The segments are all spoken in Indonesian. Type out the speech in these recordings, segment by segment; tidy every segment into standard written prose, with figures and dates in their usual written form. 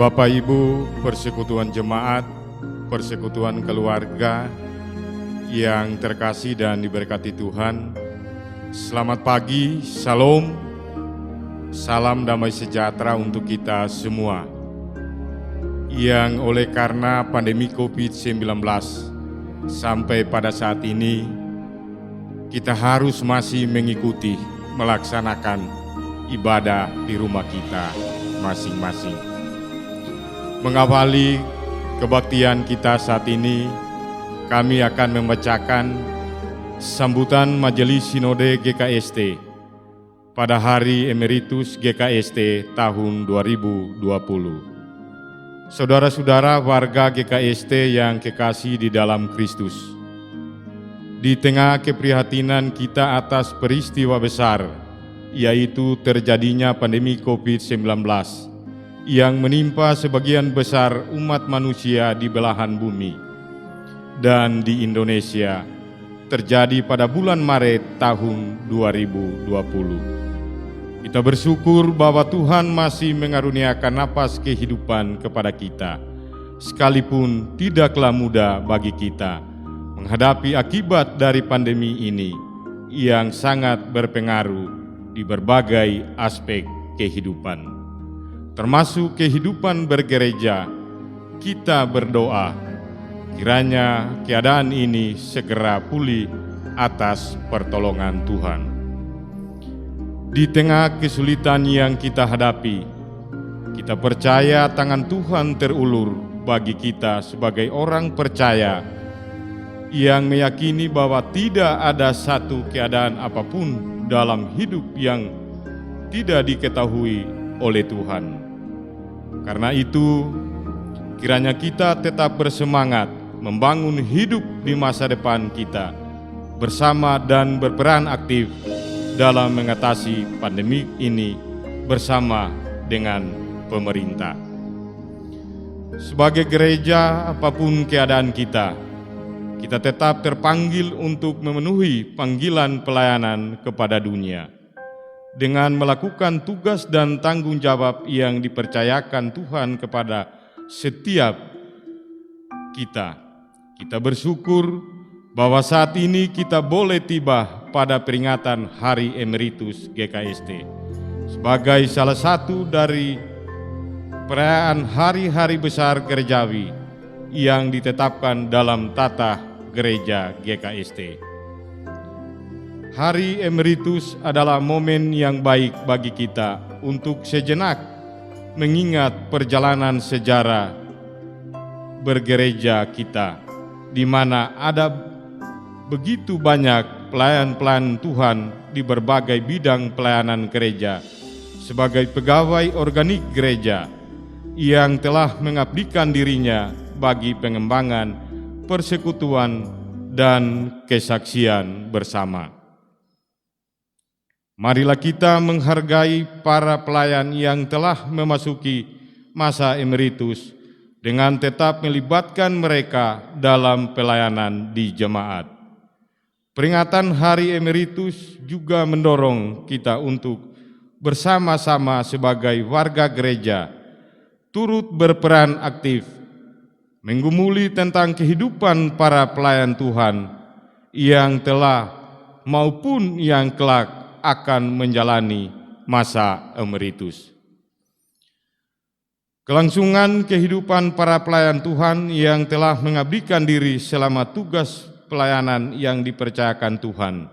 Bapak Ibu, persekutuan jemaat, persekutuan keluarga yang terkasih dan diberkati Tuhan, selamat pagi, shalom, salam damai sejahtera untuk kita semua. Yang oleh karena pandemi COVID-19 sampai pada saat ini, kita harus masih mengikuti, melaksanakan ibadah di rumah kita masing-masing. Mengawali kebaktian kita saat ini, kami akan membacakan sambutan Majelis Sinode GKST pada Hari Emeritus GKST tahun 2020. Saudara-saudara warga GKST yang kekasih di dalam Kristus, di tengah keprihatinan kita atas peristiwa besar, yaitu terjadinya pandemi COVID-19 yang menimpa sebagian besar umat manusia di belahan bumi dan di Indonesia, terjadi pada bulan Maret tahun 2020. Kita bersyukur bahwa Tuhan masih mengaruniakan napas kehidupan kepada kita, sekalipun tidaklah mudah bagi kita menghadapi akibat dari pandemi ini yang sangat berpengaruh di berbagai aspek kehidupan, termasuk kehidupan bergereja. Kita berdoa, kiranya keadaan ini segera pulih atas pertolongan Tuhan. Di tengah kesulitan yang kita hadapi, kita percaya tangan Tuhan terulur bagi kita sebagai orang percaya yang meyakini bahwa tidak ada satu keadaan apapun dalam hidup yang tidak diketahui oleh Tuhan. Karena itu, kiranya kita tetap bersemangat membangun hidup di masa depan kita bersama dan berperan aktif dalam mengatasi pandemi ini bersama dengan pemerintah. Sebagai gereja, apapun keadaan kita tetap terpanggil untuk memenuhi panggilan pelayanan kepada dunia dengan melakukan tugas dan tanggung jawab yang dipercayakan Tuhan kepada setiap kita. Kita bersyukur bahwa saat ini kita boleh tiba pada peringatan Hari Emeritus GKST sebagai salah satu dari perayaan hari-hari besar gerejawi yang ditetapkan dalam tata gereja GKST. Hari Emeritus adalah momen yang baik bagi kita untuk sejenak mengingat perjalanan sejarah bergereja kita, di mana ada begitu banyak pelayan-pelayan Tuhan di berbagai bidang pelayanan gereja sebagai pegawai organik gereja yang telah mengabdikan dirinya bagi pengembangan persekutuan dan kesaksian bersama. Marilah kita menghargai para pelayan yang telah memasuki masa emeritus dengan tetap melibatkan mereka dalam pelayanan di jemaat. Peringatan Hari Emeritus juga mendorong kita untuk bersama-sama sebagai warga gereja turut berperan aktif menggumuli tentang kehidupan para pelayan Tuhan yang telah maupun yang kelak akan menjalani masa emeritus. Kelangsungan kehidupan para pelayan Tuhan yang telah mengabdikan diri selama tugas pelayanan yang dipercayakan Tuhan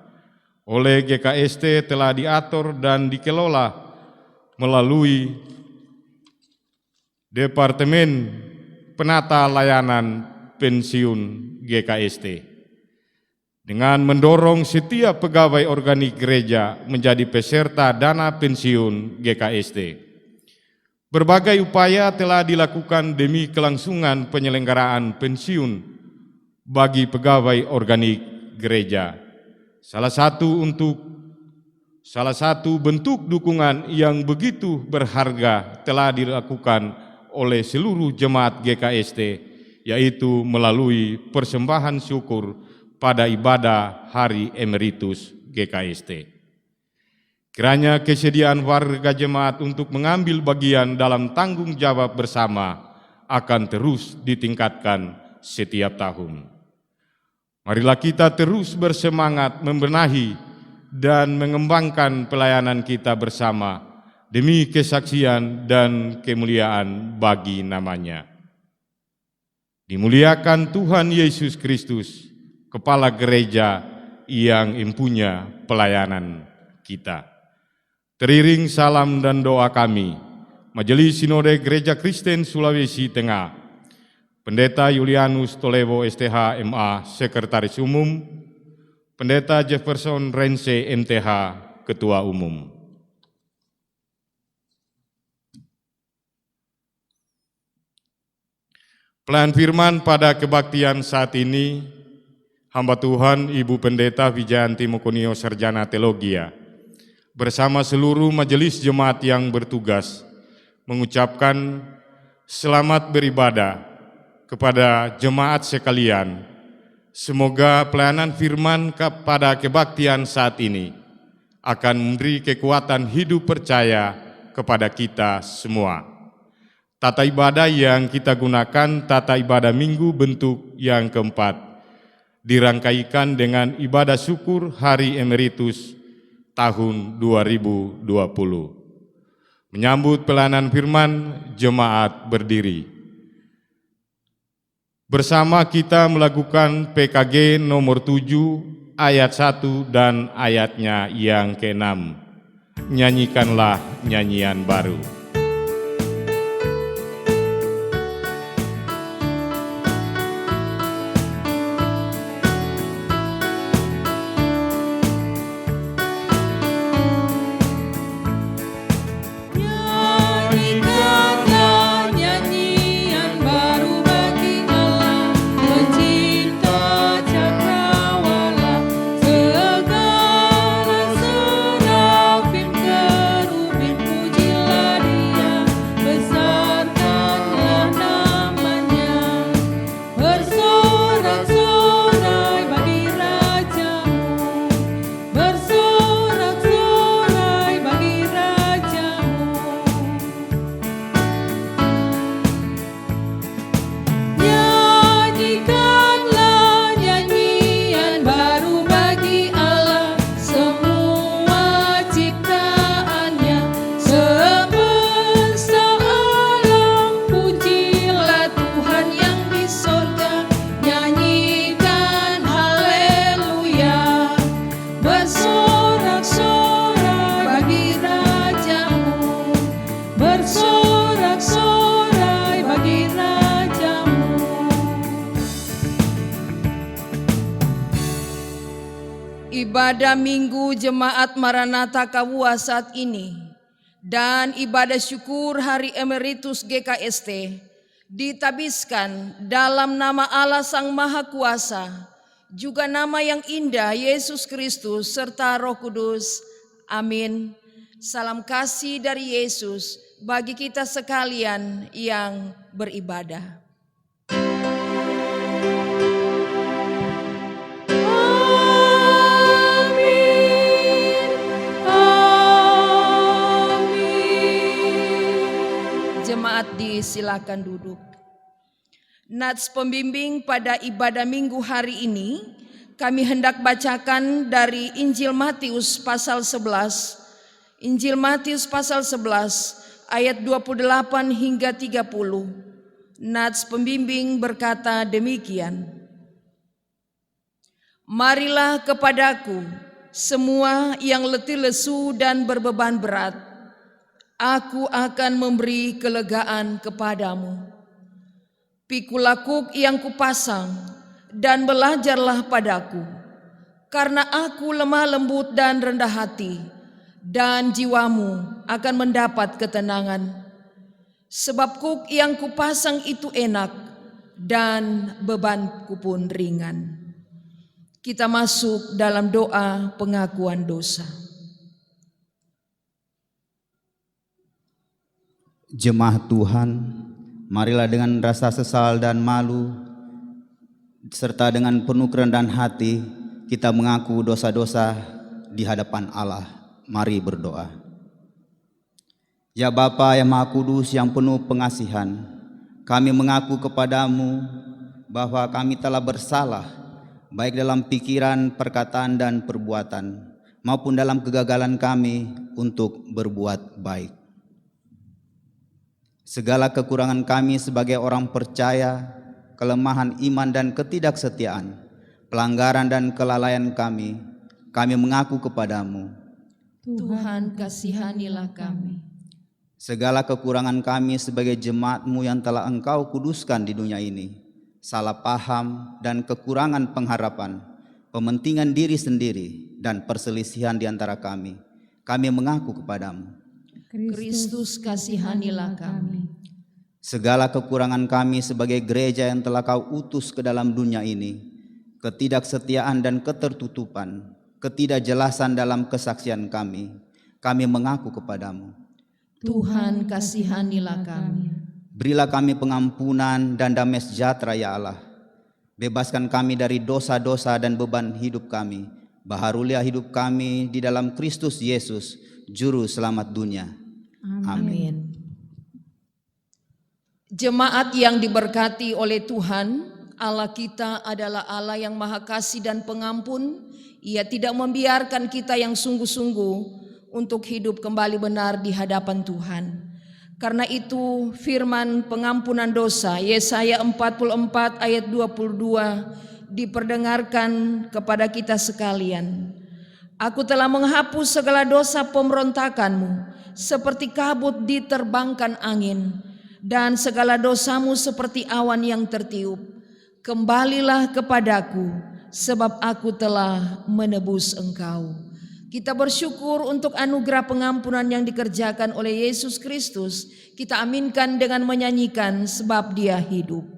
oleh GKST telah diatur dan dikelola melalui Departemen Penata Layanan Pensiun GKST dengan mendorong setiap pegawai organik gereja menjadi peserta dana pensiun GKST. Berbagai upaya telah dilakukan demi kelangsungan penyelenggaraan pensiun bagi pegawai organik gereja. Salah satu bentuk dukungan yang begitu berharga telah dilakukan oleh seluruh jemaat GKST, yaitu melalui persembahan syukur pada ibadah Hari Emeritus GKST. Kiranya kesediaan warga jemaat untuk mengambil bagian dalam tanggung jawab bersama akan terus ditingkatkan setiap tahun. Marilah kita terus bersemangat membenahi dan mengembangkan pelayanan kita bersama demi kesaksian dan kemuliaan bagi namanya. Dimuliakan Tuhan Yesus Kristus, Kepala Gereja yang empunya pelayanan kita. Teriring salam dan doa kami, Majelis Sinode Gereja Kristen Sulawesi Tengah, Pendeta Julianus Tolevo STH MA, Sekretaris Umum, Pendeta Jefferson Rense MTH, Ketua Umum. Pelayan firman pada kebaktian saat ini, hamba Tuhan Ibu Pendeta Wijayanti Mokonio Sarjana Teologia, bersama seluruh majelis jemaat yang bertugas, mengucapkan selamat beribadah kepada jemaat sekalian. Semoga pelayanan firman pada kebaktian saat ini akan memberi kekuatan hidup percaya kepada kita semua. Tata ibadah yang kita gunakan, tata ibadah minggu bentuk yang keempat, dirangkaikan dengan ibadah syukur Hari Emeritus tahun 2020. Menyambut pelayanan firman, jemaat berdiri. Bersama kita melakukan PKG nomor 7 ayat 1 dan ayatnya yang ke-6. Nyanyikanlah nyanyian baru. Ibadah Minggu Jemaat Maranatha Kawua saat ini dan ibadah syukur Hari Emeritus GKST ditabiskan dalam nama Allah Sang Maha Kuasa, juga nama yang indah Yesus Kristus serta Roh Kudus. Amin. Salam kasih dari Yesus bagi kita sekalian yang beribadah. Jemaat disilakan duduk. Nats pembimbing pada ibadah minggu hari ini kami hendak bacakan dari Injil Matius pasal 11. Injil Matius pasal 11 ayat 28 hingga 30. Nats pembimbing berkata demikian. Marilah kepadaku semua yang letih lesu dan berbeban berat, aku akan memberi kelegaan kepadamu. Pikul lakuk yang kupasang dan belajarlah padaku, karena aku lemah lembut dan rendah hati, dan jiwamu akan mendapat ketenangan. Sebab kuk yang kupasang itu enak dan bebanku pun ringan. Kita masuk dalam doa pengakuan dosa. Jemaat Tuhan, marilah dengan rasa sesal dan malu, serta dengan penuh kerendahan hati, kita mengaku dosa-dosa di hadapan Allah. Mari berdoa. Ya Bapa yang Maha Kudus yang penuh pengasihan, kami mengaku kepadamu bahwa kami telah bersalah, baik dalam pikiran, perkataan, dan perbuatan, maupun dalam kegagalan kami untuk berbuat baik. Segala kekurangan kami sebagai orang percaya, kelemahan iman dan ketidaksetiaan, pelanggaran dan kelalaian kami mengaku kepadamu. Tuhan, kasihanilah kami. Segala kekurangan kami sebagai jemaat-Mu yang telah Engkau kuduskan di dunia ini, salah paham dan kekurangan pengharapan, pementingan diri sendiri dan perselisihan di antara kami mengaku kepadamu. Kristus, kasihanilah kami. Segala kekurangan kami sebagai gereja yang telah Kau utus ke dalam dunia ini, ketidaksetiaan dan ketertutupan, ketidakjelasan dalam kesaksian kami mengaku kepadamu. Tuhan, kasihanilah kami. Berilah kami pengampunan dan damai sejahtera ya Allah. Bebaskan kami dari dosa-dosa dan beban hidup kami. Baharulilah hidup kami di dalam Kristus Yesus, Juru Selamat dunia. Amin. Jemaat yang diberkati oleh Tuhan, Allah kita adalah Allah yang Maha Kasih dan Pengampun. Ia tidak membiarkan kita yang sungguh-sungguh untuk hidup kembali benar di hadapan Tuhan. Karena itu firman pengampunan dosa Yesaya 44 ayat 22 diperdengarkan kepada kita sekalian. Aku telah menghapus segala dosa pemberontakanmu seperti kabut diterbangkan angin, dan segala dosamu seperti awan yang tertiup. Kembalilah kepadaku, sebab aku telah menebus engkau. Kita bersyukur untuk anugerah pengampunan yang dikerjakan oleh Yesus Kristus. Kita aminkan dengan menyanyikan sebab Dia hidup.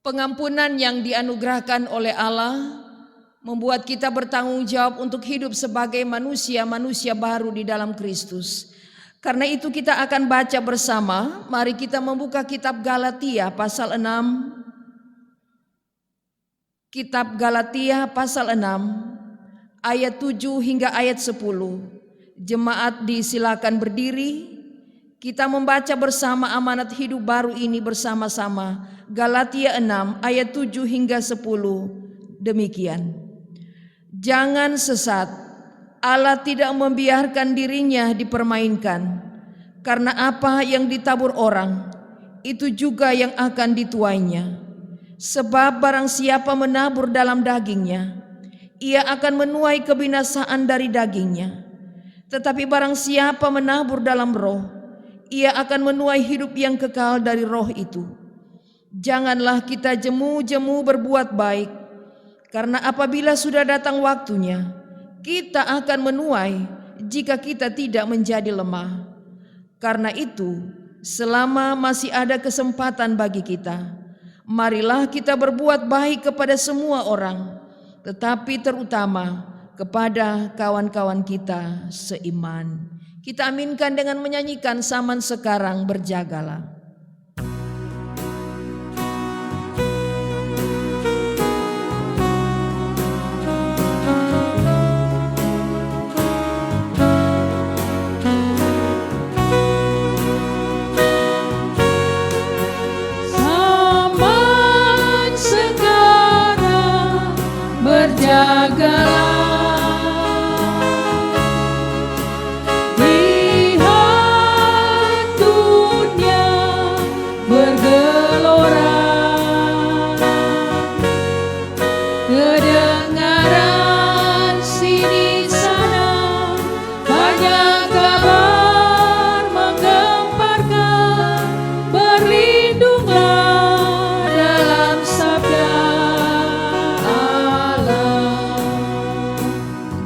Pengampunan yang dianugerahkan oleh Allah membuat kita bertanggung jawab untuk hidup sebagai manusia baru di dalam Kristus. Karena itu kita akan baca bersama. Mari kita membuka kitab Galatia pasal 6. Kitab Galatia pasal 6 ayat 7 hingga ayat 10. Jemaat disilakan berdiri. Kita membaca bersama amanat hidup baru ini bersama-sama. Galatia 6 ayat 7 hingga 10. Demikian. Jangan sesat. Allah tidak membiarkan dirinya dipermainkan. Karena apa yang ditabur orang, itu juga yang akan dituainya. Sebab barang siapa menabur dalam dagingnya, ia akan menuai kebinasaan dari dagingnya. Tetapi barang siapa menabur dalam roh, ia akan menuai hidup yang kekal dari roh itu. Janganlah kita jemu-jemu berbuat baik, karena apabila sudah datang waktunya, kita akan menuai jika kita tidak menjadi lemah. Karena itu, selama masih ada kesempatan bagi kita, marilah kita berbuat baik kepada semua orang, tetapi terutama kepada kawan-kawan kita seiman. Kita aminkan dengan menyanyikan Saman Sekarang Berjagalah.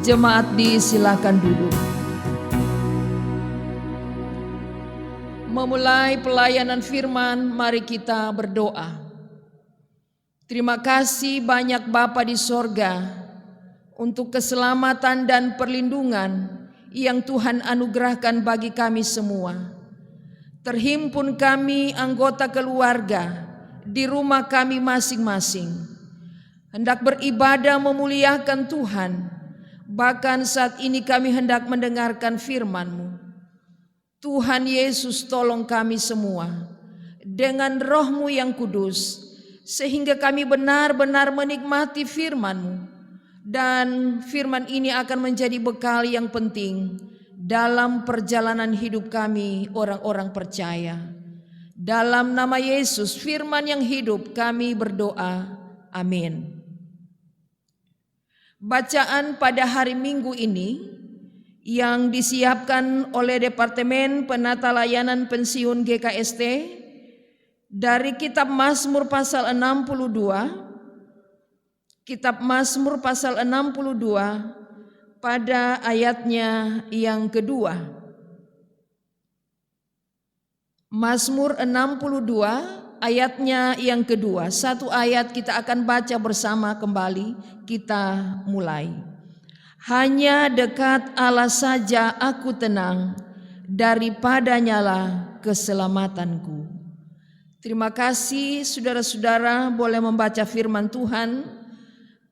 Jemaat disilakan duduk. Memulai pelayanan firman, mari kita berdoa. Terima kasih banyak Bapa di sorga untuk keselamatan dan perlindungan yang Tuhan anugerahkan bagi kami semua. Terhimpun kami anggota keluarga di rumah kami masing-masing, hendak beribadah memuliakan Tuhan. Bahkan saat ini kami hendak mendengarkan firman-Mu. Tuhan Yesus, tolong kami semua dengan Roh-Mu yang kudus, sehingga kami benar-benar menikmati firman-Mu. Dan firman ini akan menjadi bekal yang penting dalam perjalanan hidup kami orang-orang percaya. Dalam nama Yesus, firman yang hidup, kami berdoa. Amin. Bacaan pada hari Minggu ini yang disiapkan oleh Departemen Penata Layanan Pensiun GKST dari Kitab Mazmur pasal 62, Kitab Mazmur pasal 62 pada ayatnya yang kedua. Mazmur 62 ayatnya yang kedua. Satu ayat kita akan baca bersama kembali. Kita mulai. Hanya dekat Allah saja aku tenang, daripadanyalah keselamatanku. Terima kasih saudara-saudara boleh membaca firman Tuhan.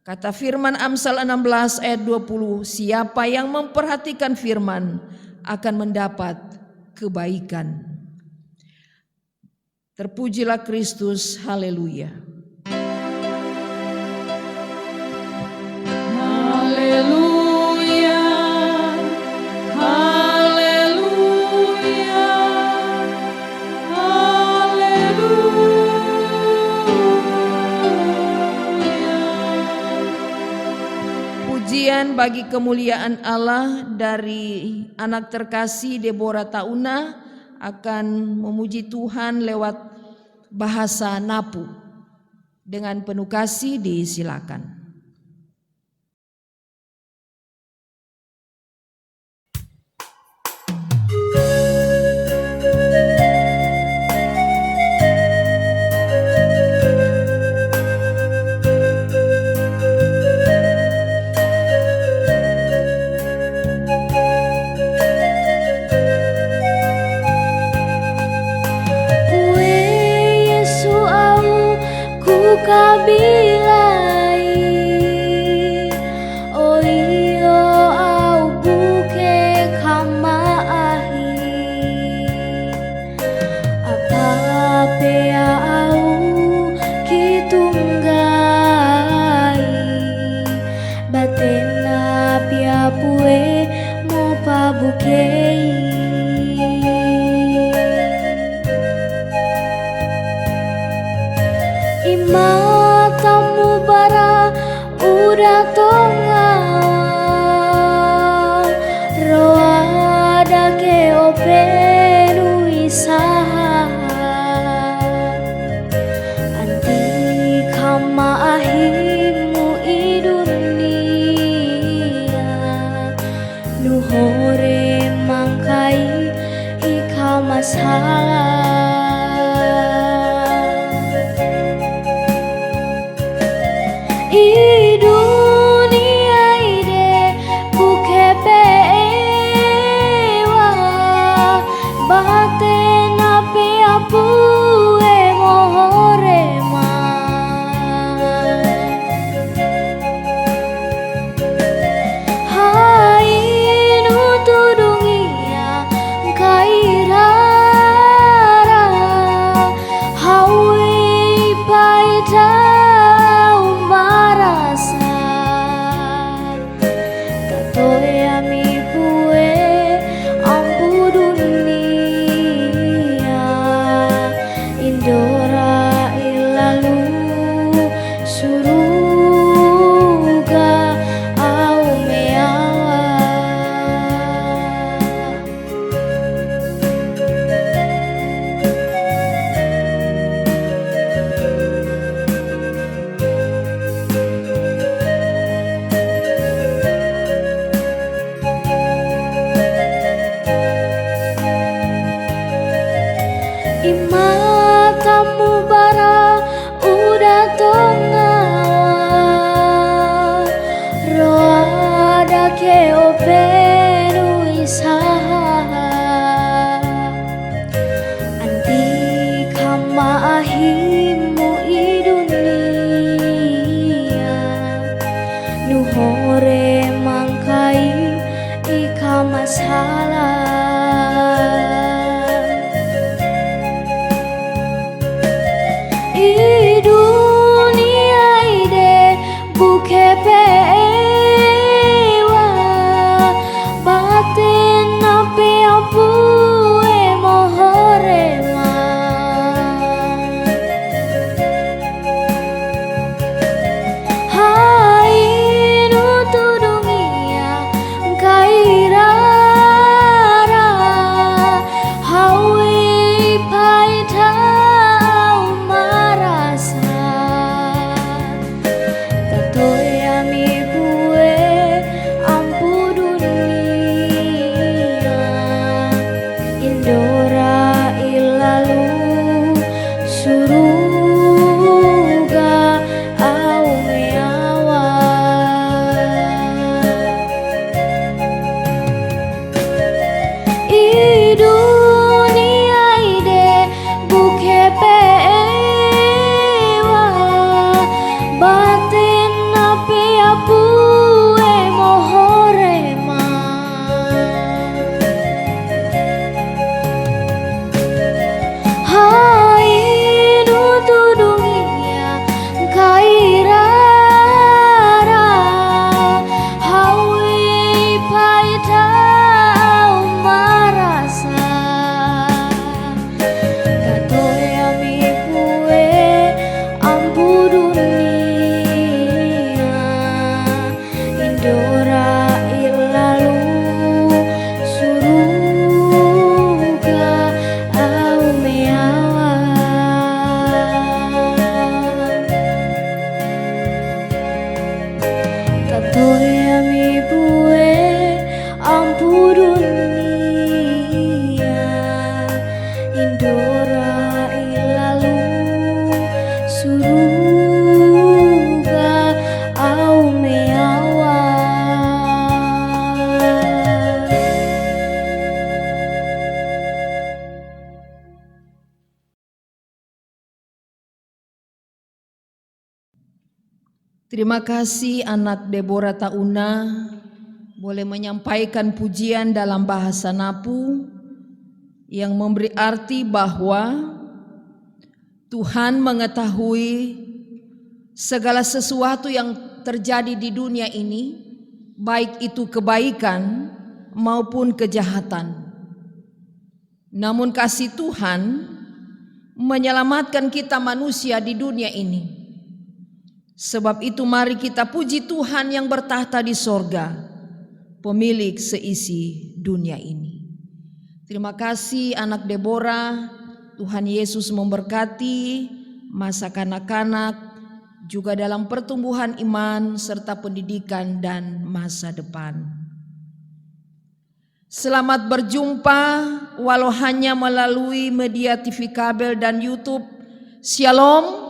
Kata firman Amsal 16 ayat 20, siapa yang memperhatikan firman akan mendapat kebaikan. Terpujilah Kristus, haleluya. Haleluya, haleluya, haleluya. Pujian bagi kemuliaan Allah dari anak terkasih Deborah Tauna akan memuji Tuhan lewat bahasa Napu. Dengan penuh kasih disilakan. Kabilai o iyo au buke kama ahi apa pea au kitunggai batena pia pue mo pabukei. Matamu bara udah tonga roada ke openu isaha anti kama ahimu idunia nuhore mangkai ika masalah. I dunia ide buke pewa baten ape apue mohorema hai nu tudungia kaira dake operu isaha anti kama ahimu i dunia nuhore mangkai ika masalah i dunia ide bukepe Terima kasih anak Deborah Tauna boleh menyampaikan pujian dalam bahasa Napu yang memberi arti bahwa Tuhan mengetahui segala sesuatu yang terjadi di dunia ini, baik itu kebaikan maupun kejahatan. Namun kasih Tuhan menyelamatkan kita manusia di dunia ini. Sebab itu mari kita puji Tuhan yang bertahta di sorga, pemilik seisi dunia ini. Terima kasih anak Deborah, Tuhan Yesus memberkati masa kanak-kanak juga dalam pertumbuhan iman serta pendidikan dan masa depan. Selamat berjumpa walau hanya melalui media TV kabel dan YouTube. Shalom.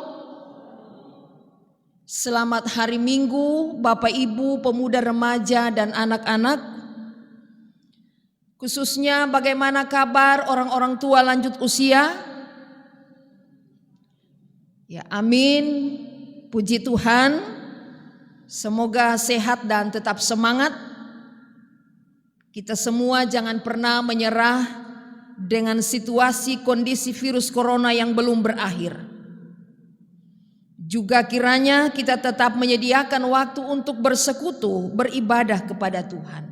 Selamat hari Minggu Bapak Ibu, pemuda remaja dan anak-anak. Khususnya bagaimana kabar orang-orang tua lanjut usia? Ya, amin. Puji Tuhan. Semoga sehat dan tetap semangat. Kita semua jangan pernah menyerah dengan situasi kondisi virus corona yang belum berakhir. Juga kiranya kita tetap menyediakan waktu untuk bersekutu, beribadah kepada Tuhan.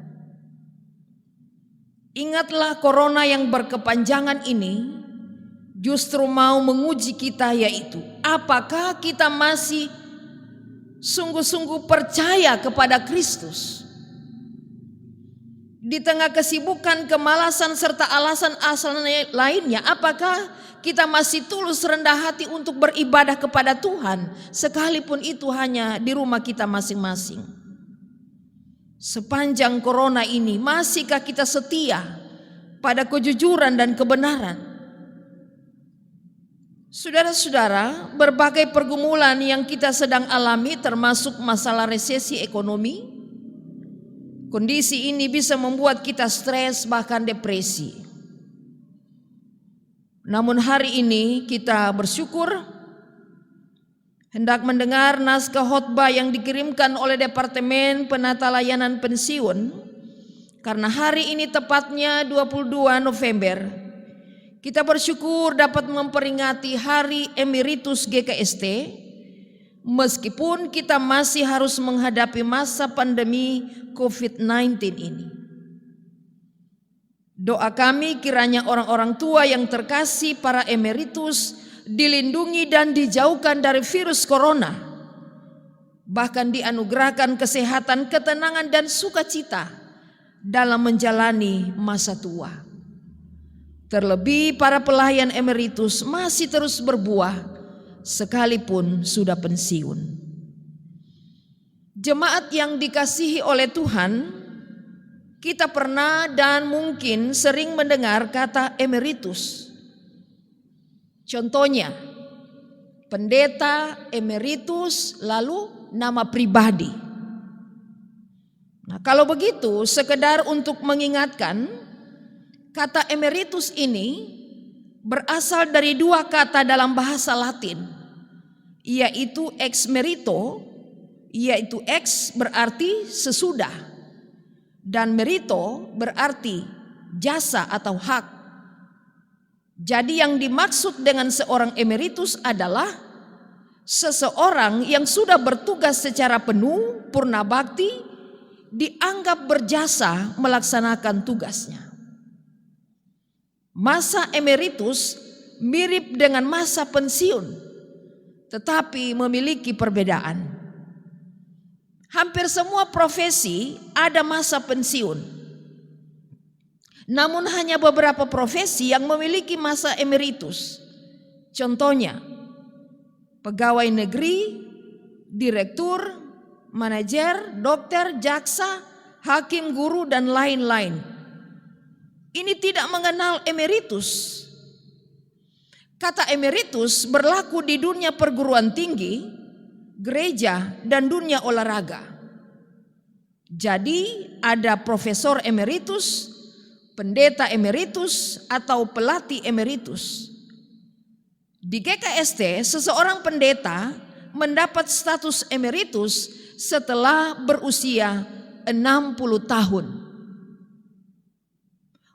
Ingatlah corona yang berkepanjangan ini justru mau menguji kita, yaitu apakah kita masih sungguh-sungguh percaya kepada Kristus. Di tengah kesibukan, kemalasan serta alasan-alasan lainnya, apakah kita masih tulus rendah hati untuk beribadah kepada Tuhan, sekalipun itu hanya di rumah kita masing-masing. Sepanjang corona ini, masihkah kita setia pada kejujuran dan kebenaran? Saudara-saudara, berbagai pergumulan yang kita sedang alami termasuk masalah resesi ekonomi, Kondisi ini bisa membuat kita stres bahkan depresi. Namun hari ini kita bersyukur hendak mendengar naskah khotbah yang dikirimkan oleh Departemen Penata Layanan Pensiun, karena hari ini tepatnya 22 November. Kita bersyukur dapat memperingati Hari Emeritus GKST, meskipun kita masih harus menghadapi masa pandemi COVID-19 ini. Doa kami kiranya orang-orang tua yang terkasih para emeritus dilindungi dan dijauhkan dari virus corona, bahkan dianugerahkan kesehatan, ketenangan dan sukacita dalam menjalani masa tua. Terlebih para pelayan emeritus masih terus berbuah sekalipun sudah pensiun. Jemaat yang dikasihi oleh Tuhan, kita pernah dan mungkin sering mendengar kata emeritus. Contohnya, pendeta emeritus, lalu nama pribadi. Nah, kalau begitu, sekedar untuk mengingatkan, kata emeritus ini berasal dari dua kata dalam bahasa Latin, yaitu ex merito, yaitu ex berarti sesudah, dan merito berarti jasa atau hak. Jadi yang dimaksud dengan seorang emeritus adalah seseorang yang sudah bertugas secara penuh, purna bakti, dianggap berjasa melaksanakan tugasnya. Masa emeritus mirip dengan masa pensiun, tetapi memiliki perbedaan. Hampir semua profesi ada masa pensiun. Namun hanya beberapa profesi yang memiliki masa emeritus. Contohnya, pegawai negeri, direktur, manajer, dokter, jaksa, hakim, guru, dan lain-lain. Ini tidak mengenal emeritus. Kata emeritus berlaku di dunia perguruan tinggi, gereja, dan dunia olahraga. Jadi ada profesor emeritus, pendeta emeritus, atau pelatih emeritus. Di GKST, seseorang pendeta mendapat status emeritus setelah berusia 60 tahun.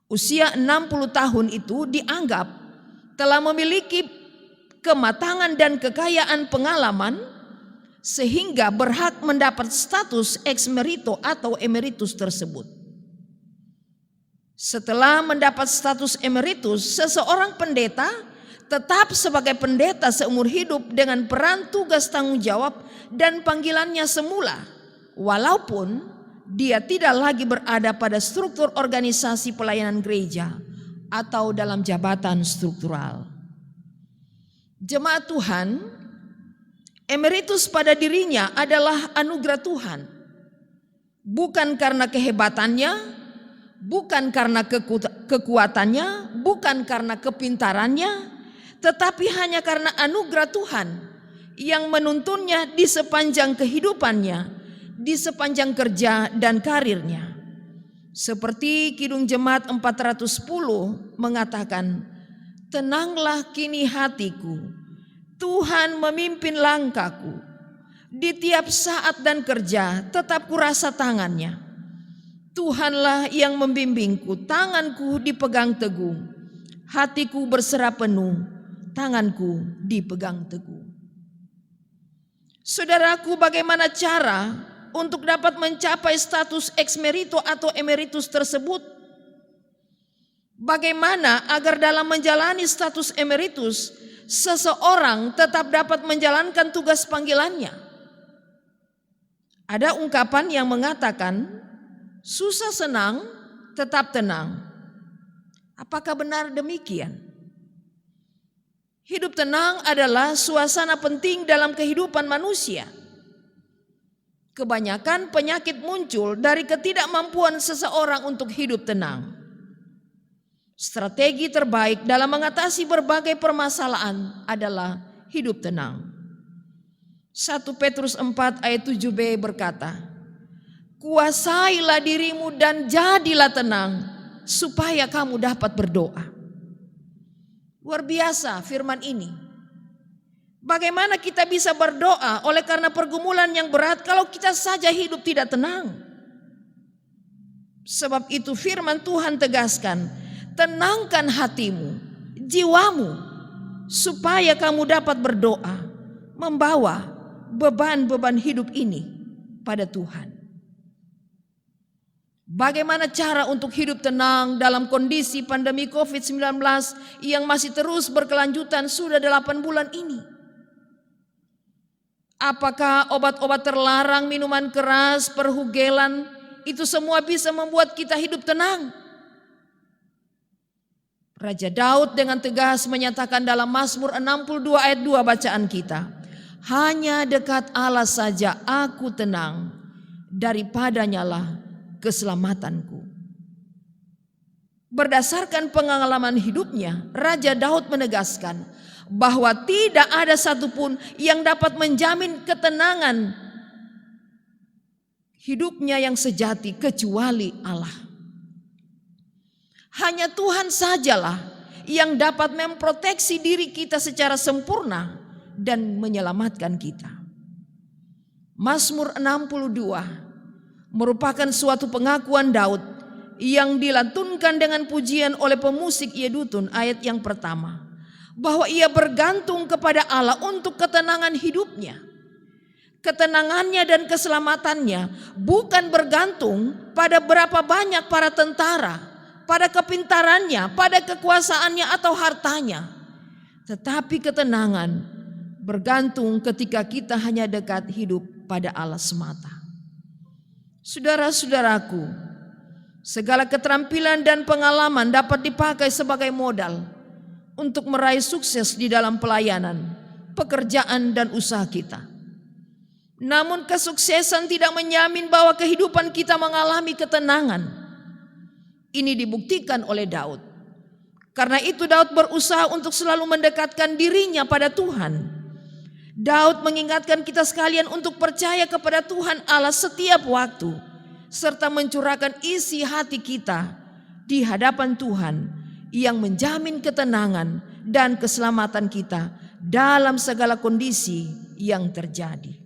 Usia 60 tahun itu dianggap telah memiliki kematangan dan kekayaan pengalaman sehingga berhak mendapat status ex merito atau emeritus tersebut. Setelah mendapat status emeritus, seseorang pendeta tetap sebagai pendeta seumur hidup dengan peran, tugas, tanggung jawab, dan panggilannya semula, walaupun dia tidak lagi berada pada struktur organisasi pelayanan gereja atau dalam jabatan struktural. Jemaat Tuhan, emeritus pada dirinya adalah anugerah Tuhan, bukan karena kehebatannya, bukan karena kekuatannya, bukan karena kepintarannya, tetapi hanya karena anugerah Tuhan yang menuntunnya di sepanjang kehidupannya, di sepanjang kerja dan karirnya. Seperti Kidung Jemaat 410 mengatakan, "Tenanglah kini hatiku, Tuhan memimpin langkahku. Di tiap saat dan kerja tetap kurasa tangannya. Tuhanlah yang membimbingku, tanganku dipegang teguh. Hatiku berserah penuh, tanganku dipegang teguh." Saudaraku, bagaimana cara untuk dapat mencapai status ex merito atau emeritus tersebut? Bagaimana agar dalam menjalani status emeritus seseorang tetap dapat menjalankan tugas panggilannya? Ada ungkapan yang mengatakan, susah senang tetap tenang. Apakah benar demikian? Hidup tenang adalah suasana penting dalam kehidupan manusia. Kebanyakan penyakit muncul dari ketidakmampuan seseorang untuk hidup tenang. Strategi terbaik dalam mengatasi berbagai permasalahan adalah hidup tenang. 1 Petrus 4 ayat 7b berkata, kuasailah dirimu dan jadilah tenang, supaya kamu dapat berdoa. Luar biasa firman ini. Bagaimana kita bisa berdoa oleh karena pergumulan yang berat kalau kita saja hidup tidak tenang? Sebab itu firman Tuhan tegaskan, tenangkan hatimu, jiwamu, supaya kamu dapat berdoa, membawa beban-beban hidup ini pada Tuhan. Bagaimana cara untuk hidup tenang dalam kondisi pandemi COVID-19 yang masih terus berkelanjutan sudah 8 bulan ini? Apakah obat-obat terlarang, minuman keras, perhugelan, itu semua bisa membuat kita hidup tenang? Raja Daud dengan tegas menyatakan dalam Mazmur 62 ayat 2 bacaan kita, hanya dekat Allah saja aku tenang, daripadanya lah keselamatanku. Berdasarkan pengalaman hidupnya, Raja Daud menegaskan bahwa tidak ada satupun yang dapat menjamin ketenangan hidupnya yang sejati kecuali Allah. Hanya Tuhan sajalah yang dapat memproteksi diri kita secara sempurna dan menyelamatkan kita. Mazmur 62 merupakan suatu pengakuan Daud yang dilantunkan dengan pujian oleh pemusik Yedutun ayat yang pertama, bahwa ia bergantung kepada Allah untuk ketenangan hidupnya. Ketenangannya dan keselamatannya bukan bergantung pada berapa banyak para tentara, pada kepintarannya, pada kekuasaannya atau hartanya. Tetapi ketenangan bergantung ketika kita hanya dekat hidup pada Allah semata. Saudara-saudaraku, segala keterampilan dan pengalaman dapat dipakai sebagai modal untuk meraih sukses di dalam pelayanan, pekerjaan dan usaha kita. Namun kesuksesan tidak menjamin bahwa kehidupan kita mengalami ketenangan. Ini dibuktikan oleh Daud. Karena itu Daud berusaha untuk selalu mendekatkan dirinya pada Tuhan. Daud mengingatkan kita sekalian untuk percaya kepada Tuhan Allah setiap waktu, serta mencurahkan isi hati kita di hadapan Tuhan yang menjamin ketenangan dan keselamatan kita dalam segala kondisi yang terjadi.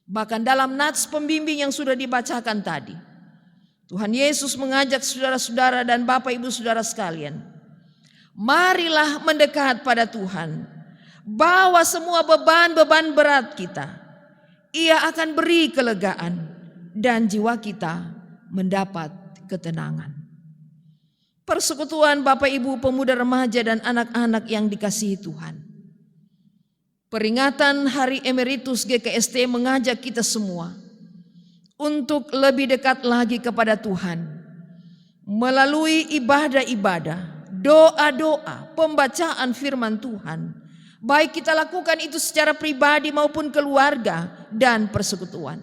Bahkan dalam nats pembimbing yang sudah dibacakan tadi, Tuhan Yesus mengajak saudara-saudara dan Bapak Ibu saudara sekalian, marilah mendekat pada Tuhan, bawa semua beban-beban berat kita. Ia akan beri kelegaan dan jiwa kita mendapat ketenangan. Persekutuan Bapak Ibu, pemuda, remaja dan anak-anak yang dikasihi Tuhan, peringatan Hari Emeritus GKST mengajak kita semua untuk lebih dekat lagi kepada Tuhan melalui ibadah-ibadah, doa-doa, pembacaan firman Tuhan, baik kita lakukan itu secara pribadi maupun keluarga dan persekutuan.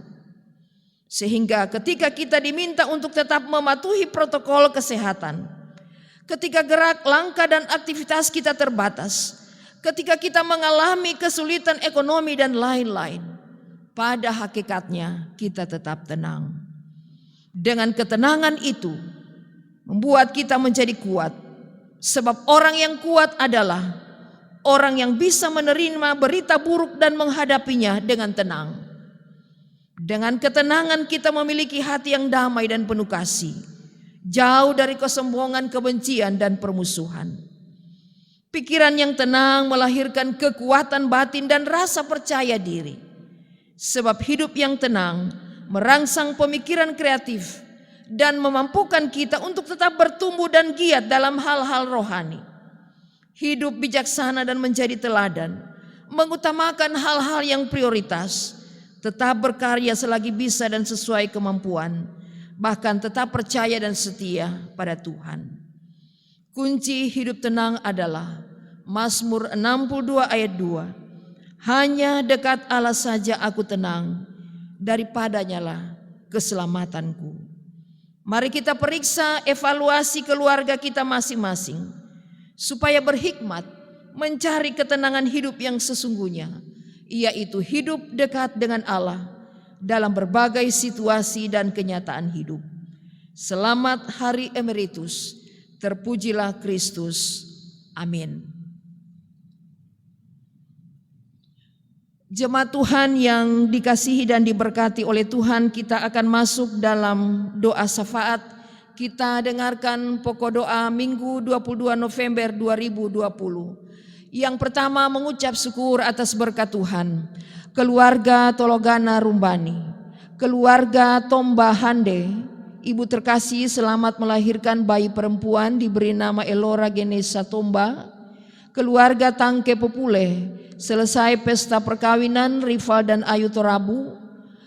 Sehingga ketika kita diminta untuk tetap mematuhi protokol kesehatan, ketika gerak, langkah dan aktivitas kita terbatas, ketika kita mengalami kesulitan ekonomi dan lain-lain, pada hakikatnya kita tetap tenang. Dengan ketenangan itu membuat kita menjadi kuat, sebab orang yang kuat adalah orang yang bisa menerima berita buruk dan menghadapinya dengan tenang. Dengan ketenangan kita memiliki hati yang damai dan penuh kasih, jauh dari kesombongan, kebencian dan permusuhan. Pikiran yang tenang melahirkan kekuatan batin dan rasa percaya diri. Sebab hidup yang tenang merangsang pemikiran kreatif dan memampukan kita untuk tetap bertumbuh dan giat dalam hal-hal rohani. Hidup bijaksana dan menjadi teladan, mengutamakan hal-hal yang prioritas, tetap berkarya selagi bisa dan sesuai kemampuan, bahkan tetap percaya dan setia pada Tuhan. Kunci hidup tenang adalah Mazmur 62 ayat 2. Hanya dekat Allah saja aku tenang, daripadanya lah keselamatanku. Mari kita periksa evaluasi keluarga kita masing-masing, supaya berhikmat mencari ketenangan hidup yang sesungguhnya, yaitu hidup dekat dengan Allah dalam berbagai situasi dan kenyataan hidup. Selamat Hari Emeritus, terpujilah Kristus. Amin. Jemaat Tuhan yang dikasihi dan diberkati oleh Tuhan, kita akan masuk dalam doa syafaat. Kita dengarkan pokok doa Minggu 22 November 2020. Yang pertama, mengucap syukur atas berkat Tuhan. Keluarga Tologana Rumbani, keluarga Tomba Hande, ibu terkasih selamat melahirkan bayi perempuan diberi nama Elora Genesa Tomba. Keluarga Tangke Popule, selesai pesta perkawinan Rival dan Ayu Torabu.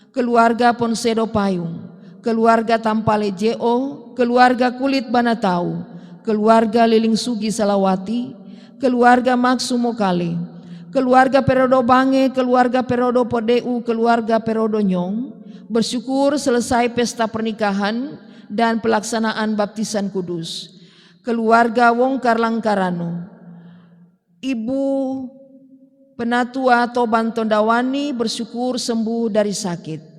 Keluarga Ponsedo Payung, keluarga Tampale Jo, keluarga Kulit Banatau, keluarga Liling Sugi Salawati, keluarga Maksumo Kale, keluarga Perodo Bange, keluarga Perodo Podeu, keluarga Perodo Nyong, bersyukur selesai pesta pernikahan dan pelaksanaan baptisan kudus. Keluarga Wongkar Langkarano, Ibu Penatua Toban Tondawani bersyukur sembuh dari sakit.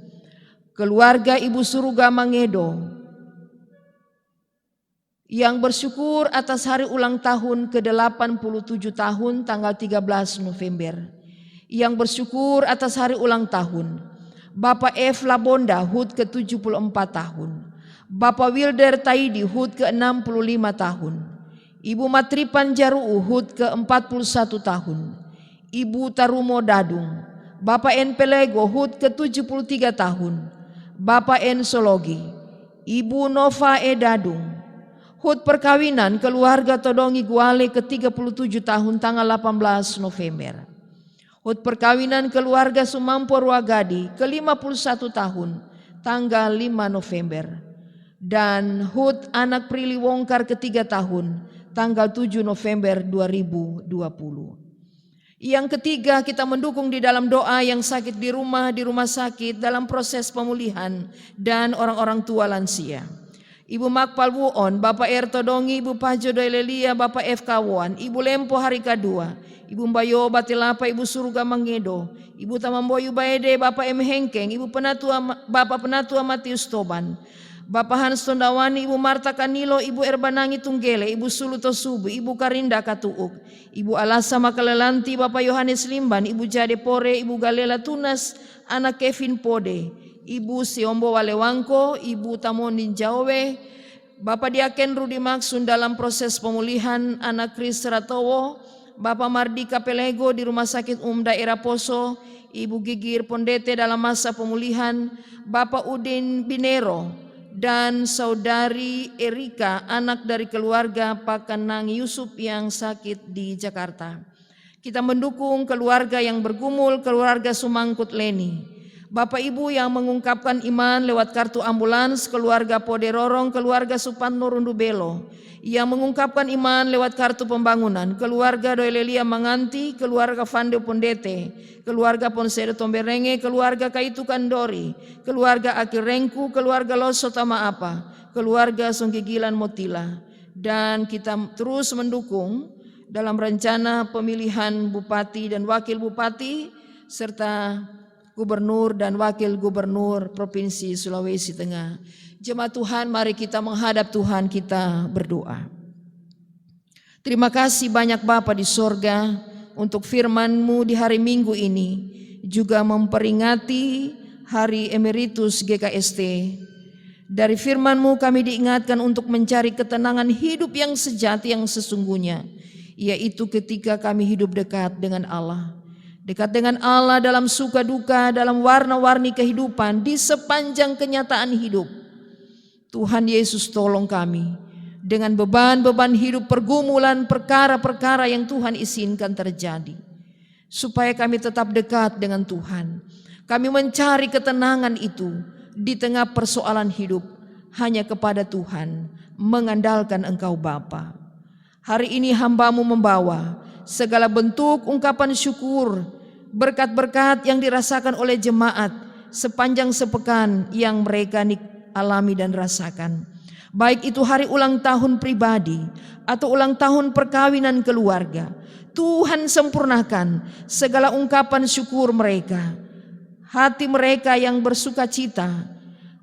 Keluarga Ibu Suruga Mangedo yang bersyukur atas hari ulang tahun ke-87 tahun tanggal 13 November. Yang bersyukur atas hari ulang tahun Bapak F. Labonda HUT ke-74 tahun, Bapak Wilder Taidi HUT ke-65 tahun, Ibu Matripan Jaruu HUT ke-41 tahun, Ibu Tarumo Dadung, Bapak N. Pelego HUT ke-73 tahun, Bapak N. Sologi, Ibu Nova E. Dadung, HUT perkawinan keluarga Todongi Guale ke-37 tahun tanggal 18 November. HUT perkawinan keluarga Sumampo Ruagadi ke-51 tahun tanggal 5 November. Dan HUT anak Prilly Wongkar ke-3 tahun tanggal 7 November 2020. Yang ketiga, kita mendukung di dalam doa yang sakit di rumah sakit dalam proses pemulihan dan orang-orang tua lansia. Ibu Makpal Wuon, Bapak R. Todongi, Ibu Pajo Doilelia, Bapak F. Kawan, Ibu Lempo Hari Kedua, Ibu Mbayo Batilapa, Ibu Suruga Mangedo, Ibu Tamamboyu Baede, Bapak M. Hengkeng, Bapak Penatua Matius Toban, Bapak Hans Tondawani, Ibu Marta Kanilo, Ibu Erbanangi Tunggele, Ibu Suluto Subu, Ibu Karinda Katuuk, Ibu Alasa Makalelanti, Bapak Yohanes Limban, Ibu Jade Pore, Ibu Galela Tunas, anak Kevin Pode, Ibu Siombo Walewangko, Ibu Tamonin Jawe, Bapak Diaken Rudi Maksun dalam proses pemulihan, anak Kris Ratowo, Bapak Mardika Pelego di Rumah Sakit Daerah Poso, Ibu Gigir Pondete dalam masa pemulihan, Bapak Udin Binero, dan Saudari Erika, anak dari keluarga Pak Kenang Yusuf yang sakit di Jakarta. Kita mendukung keluarga yang bergumul, keluarga Sumangkut Leni. Bapak Ibu yang mengungkapkan iman lewat kartu ambulans, keluarga Poderorong, keluarga Supatno Rundubelo. Yang mengungkapkan iman lewat kartu pembangunan, keluarga Doilelia Manganti, keluarga Fande Pondete, keluarga Ponsedo Tomberenge, keluarga Kaitu Kandori, keluarga Akil Rengku, keluarga Loso Tamaapa, keluarga Songgigilan Motila. Dan kita terus mendukung dalam rencana pemilihan Bupati dan Wakil Bupati serta Gubernur dan Wakil Gubernur Provinsi Sulawesi Tengah. Jemaat Tuhan, mari kita menghadap Tuhan, kita berdoa. Terima kasih banyak Bapa di sorga untuk firman-Mu di hari Minggu ini, juga memperingati Hari Emeritus GKST. Dari firman-Mu kami diingatkan untuk mencari ketenangan hidup yang sejati yang sesungguhnya, yaitu ketika kami hidup dekat dengan Allah. Dekat dengan Allah dalam suka duka, dalam warna-warni kehidupan, di sepanjang kenyataan hidup. Tuhan Yesus tolong kami dengan beban-beban hidup, pergumulan, perkara-perkara yang Tuhan izinkan terjadi. Supaya kami tetap dekat dengan Tuhan. Kami mencari ketenangan itu di tengah persoalan hidup hanya kepada Tuhan, mengandalkan Engkau Bapa. Hari ini hamba-Mu membawa segala bentuk ungkapan syukur, berkat-berkat yang dirasakan oleh jemaat sepanjang sepekan yang mereka alami dan rasakan. Baik itu hari ulang tahun pribadi atau ulang tahun perkawinan keluarga. Tuhan sempurnakan segala ungkapan syukur mereka. hati mereka yang bersuka cita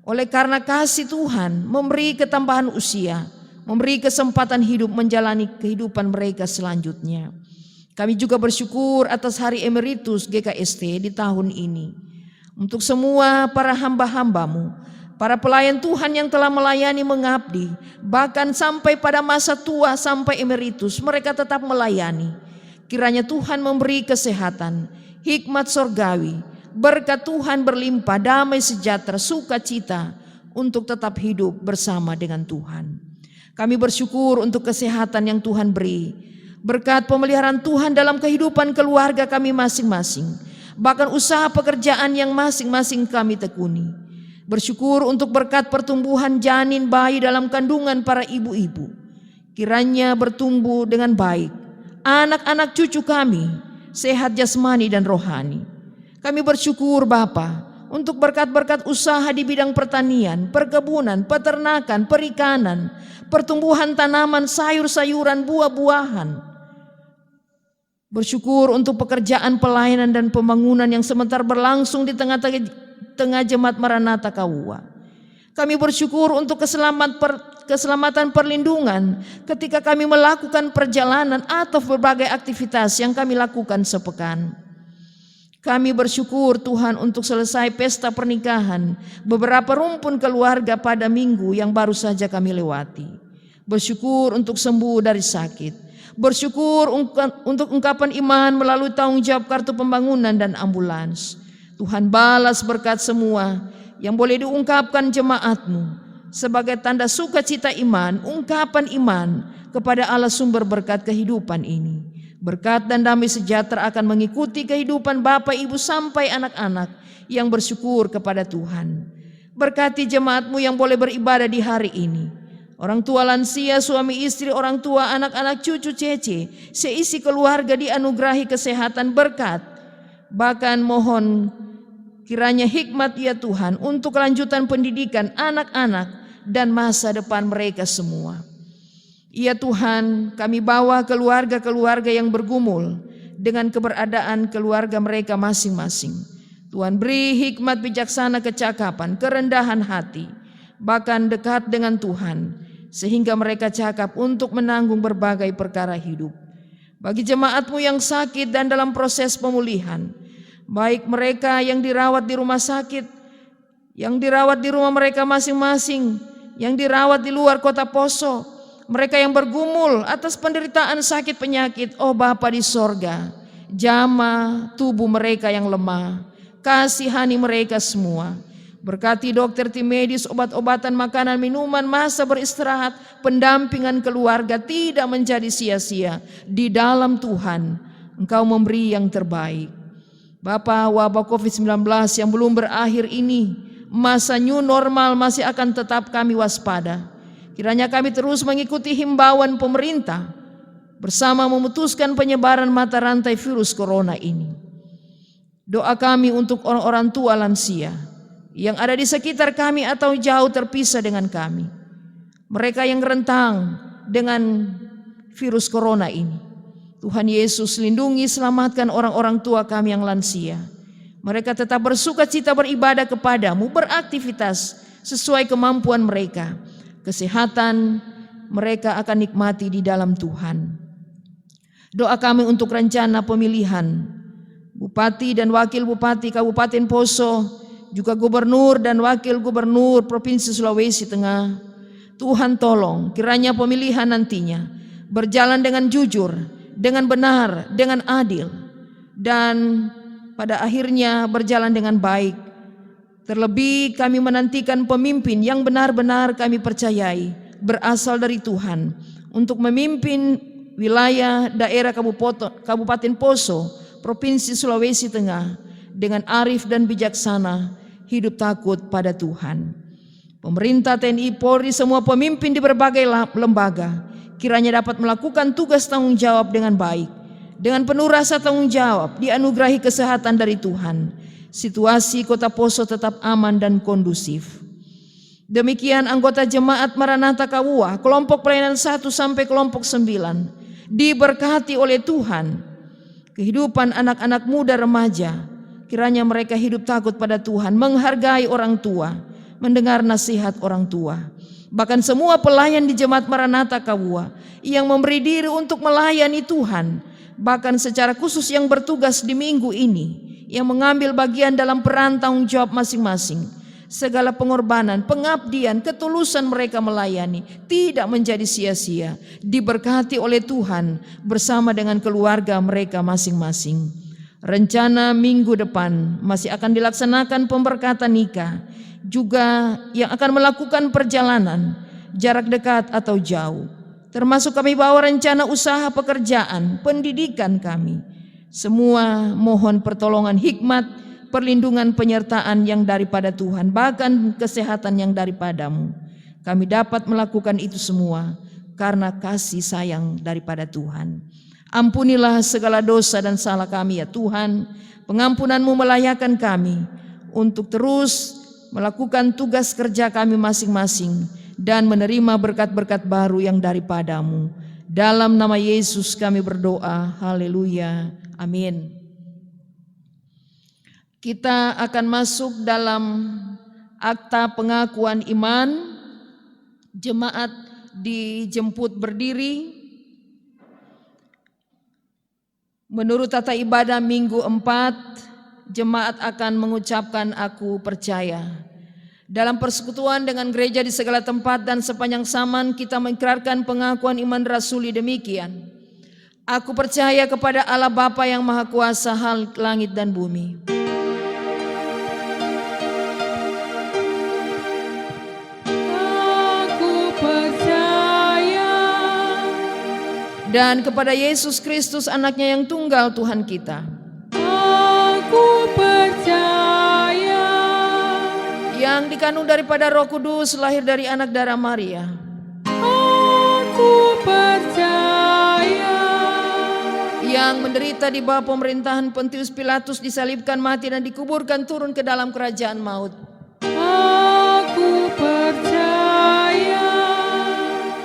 oleh karena kasih Tuhan memberi ketambahan usia, memberi kesempatan hidup menjalani kehidupan mereka selanjutnya. Kami juga bersyukur atas hari emeritus GKST di tahun ini. Untuk semua para hamba-hambamu, para pelayan Tuhan yang telah melayani mengabdi, bahkan sampai pada masa tua sampai emeritus mereka tetap melayani. Kiranya Tuhan memberi kesehatan, hikmat sorgawi, berkat Tuhan berlimpah, damai sejahtera, sukacita untuk tetap hidup bersama dengan Tuhan. Kami bersyukur untuk kesehatan yang Tuhan beri, berkat pemeliharaan Tuhan dalam kehidupan keluarga kami masing-masing, bahkan usaha pekerjaan yang masing-masing kami tekuni. Bersyukur untuk berkat pertumbuhan janin bayi dalam kandungan para ibu-ibu. Kiranya bertumbuh dengan baik. Anak-anak cucu kami sehat jasmani dan rohani. Kami bersyukur Bapa untuk berkat-berkat usaha di bidang pertanian, perkebunan, peternakan, perikanan, pertumbuhan tanaman, sayur-sayuran, buah-buahan. Bersyukur untuk pekerjaan pelayanan dan pembangunan yang sebentar berlangsung di tengah Jemaat Maranatha Kawua. Kami bersyukur untuk keselamatan perlindungan ketika kami melakukan perjalanan atau berbagai aktivitas yang kami lakukan sepekan. Kami bersyukur Tuhan untuk selesai pesta pernikahan beberapa rumpun keluarga pada minggu yang baru saja kami lewati. Bersyukur untuk sembuh dari sakit. Bersyukur untuk ungkapan iman melalui tanggung jawab kartu pembangunan dan ambulans. Tuhan balas berkat semua yang boleh diungkapkan jemaat-Mu sebagai tanda sukacita iman, ungkapan iman kepada Allah sumber berkat kehidupan ini. Berkat dan damai sejahtera akan mengikuti kehidupan Bapak Ibu sampai anak-anak yang bersyukur kepada Tuhan. Berkati jemaat-Mu yang boleh beribadah di hari ini. Orang tua lansia, suami istri, orang tua, anak-anak, cucu, cece, seisi keluarga dianugerahi kesehatan berkat. Bahkan mohon kiranya hikmat ya Tuhan untuk kelanjutan pendidikan anak-anak dan masa depan mereka semua. Ya Tuhan, kami bawa keluarga-keluarga yang bergumul dengan keberadaan keluarga mereka masing-masing. Tuhan beri hikmat bijaksana, kecakapan, kerendahan hati, bahkan dekat dengan Tuhan, sehingga mereka cakap untuk menanggung berbagai perkara hidup. Bagi jemaat-Mu yang sakit dan dalam proses pemulihan, baik mereka yang dirawat di rumah sakit, yang dirawat di rumah mereka masing-masing, yang dirawat di luar kota Poso, mereka yang bergumul atas penderitaan sakit penyakit, oh Bapa di sorga, jamah tubuh mereka yang lemah, kasihani mereka semua. Berkati dokter, tim medis, obat-obatan, makanan, minuman, masa beristirahat, pendampingan keluarga tidak menjadi sia-sia. Di dalam Tuhan, Engkau memberi yang terbaik. Bapa, wabah COVID-19 yang belum berakhir ini, masa new normal masih akan tetap kami waspada. Kiranya kami terus mengikuti himbauan pemerintah bersama memutuskan penyebaran mata rantai virus corona ini. Doa kami untuk orang-orang tua lansia yang ada di sekitar kami atau jauh terpisah dengan kami. Mereka yang rentang dengan virus corona ini. Tuhan Yesus lindungi, selamatkan orang-orang tua kami yang lansia. Mereka tetap bersuka cita beribadah kepadamu, beraktivitas sesuai kemampuan mereka. Kesehatan mereka akan nikmati di dalam Tuhan. Doa kami untuk rencana pemilihan Bupati dan Wakil Bupati Kabupaten Poso, juga Gubernur dan Wakil Gubernur Provinsi Sulawesi Tengah. Tuhan tolong kiranya pemilihan nantinya berjalan dengan jujur, dengan benar, dengan adil, dan pada akhirnya berjalan dengan baik. Terlebih kami menantikan pemimpin yang benar-benar kami percayai berasal dari Tuhan untuk memimpin wilayah daerah Kabupaten Poso, Provinsi Sulawesi Tengah dengan arif dan bijaksana, hidup takut pada Tuhan. Pemerintah, TNI, Polri, semua pemimpin di berbagai lembaga kiranya dapat melakukan tugas tanggung jawab dengan baik, dengan penuh rasa tanggung jawab, dianugerahi kesehatan dari Tuhan. Situasi Kota Poso tetap aman dan kondusif. Demikian anggota Jemaat Maranatha Kawua, kelompok pelayanan 1 sampai kelompok 9, diberkati oleh Tuhan. Kehidupan anak-anak muda remaja Kiranya mereka hidup takut pada Tuhan, menghargai orang tua, mendengar nasihat orang tua. Bahkan semua pelayan di Jemaat Maranatha Kawua yang memberi diri untuk melayani Tuhan, bahkan secara khusus yang bertugas di minggu ini, yang mengambil bagian dalam peran tanggung jawab masing-masing. Segala pengorbanan, pengabdian, ketulusan mereka melayani tidak menjadi sia-sia, diberkati oleh Tuhan bersama dengan keluarga mereka masing-masing. Rencana minggu depan masih akan dilaksanakan pemberkatan nikah, juga yang akan melakukan perjalanan jarak dekat atau jauh. Termasuk kami bawa rencana usaha pekerjaan, pendidikan kami. Semua mohon pertolongan hikmat, perlindungan penyertaan yang daripada Tuhan, bahkan kesehatan yang daripadamu. Kami dapat melakukan itu semua karena kasih sayang daripada Tuhan. Ampunilah segala dosa dan salah kami ya Tuhan. Pengampunan-Mu melayakkan kami untuk terus melakukan tugas kerja kami masing-masing dan menerima berkat-berkat baru yang daripada-Mu. Dalam nama Yesus kami berdoa. Haleluya. Amin. Kita akan masuk dalam akta pengakuan iman. Jemaat dijemput berdiri. Menurut tata ibadah minggu 4, jemaat akan mengucapkan aku percaya. Dalam persekutuan dengan gereja di segala tempat dan sepanjang zaman kita mengikrarkan pengakuan iman rasuli demikian. Aku percaya kepada Allah Bapa yang Maha Kuasa hal langit dan bumi. Dan kepada Yesus Kristus anaknya yang tunggal Tuhan kita. Aku percaya. Yang dikandung daripada Roh Kudus, lahir dari anak darah Maria. Aku percaya. Yang menderita di bawah pemerintahan Pontius Pilatus, disalibkan, mati dan dikuburkan, turun ke dalam kerajaan maut. Aku percaya.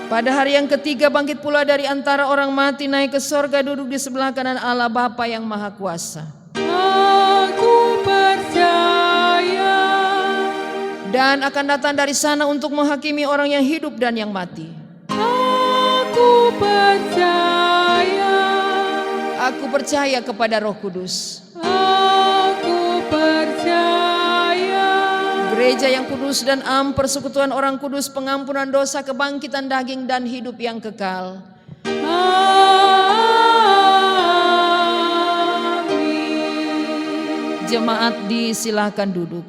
Pada hari yang ketiga bangkit pula dari antara orang mati, naik ke sorga, duduk di sebelah kanan Allah Bapa yang Maha Kuasa. Aku percaya. Dan akan datang dari sana untuk menghakimi orang yang hidup dan yang mati. Aku percaya. Aku percaya kepada Roh Kudus. Aku percaya. Gereja yang kudus dan am, persekutuan orang kudus, pengampunan dosa, kebangkitan daging dan hidup yang kekal. Amin. Jemaat disilakan duduk.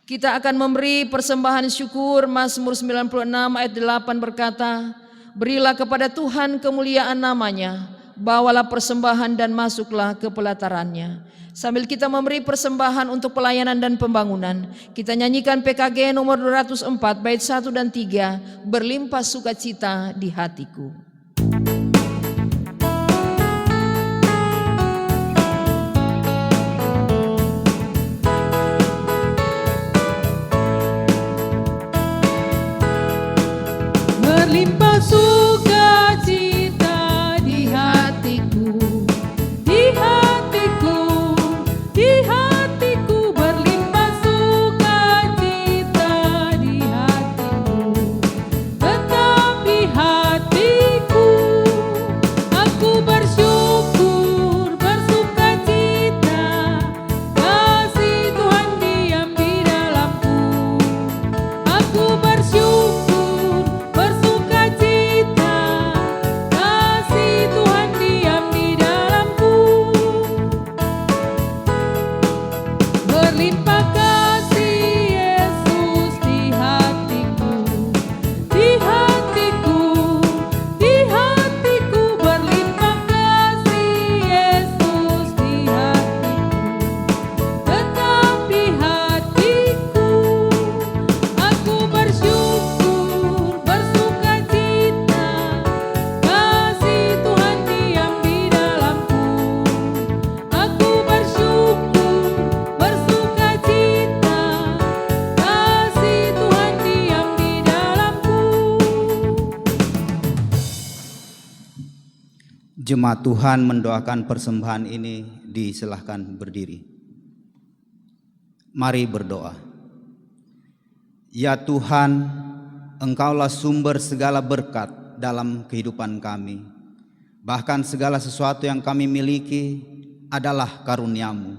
Kita akan memberi persembahan syukur. Mazmur 96 ayat 8 berkata, berilah kepada Tuhan kemuliaan namanya, bawalah persembahan dan masuklah ke pelatarannya. Sambil kita memberi persembahan untuk pelayanan dan pembangunan, kita nyanyikan PKG nomor 204 bait 1 dan 3, berlimpah sukacita di hatiku. Berlimpah sukacita di hatiku, di hatiku, di hatiku. Berlimpah sukacita di hatiku, tetap di hatiku. Aku bersyukur, bersukacita, kasih Tuhan diam di dalamku. Aku bersyukur, bersukacita, kasih Tuhan diam di dalamku. Berlimpah kasih Yesus di hatiku, di hatiku, di hatiku. Berlimpah kasih Yesus di hatiku, tetap di hatiku. Aku bersyukur, bersukacita, kasih Tuhan diam di dalamku. Aku bersyukur, bersukacita, kasih Tuhan diam di dalamku. Jemaat Tuhan mendoakan persembahan ini disilahkan berdiri. Mari berdoa. Ya Tuhan, Engkaulah sumber segala berkat dalam kehidupan kami. Bahkan segala sesuatu yang kami miliki adalah karunia-Mu.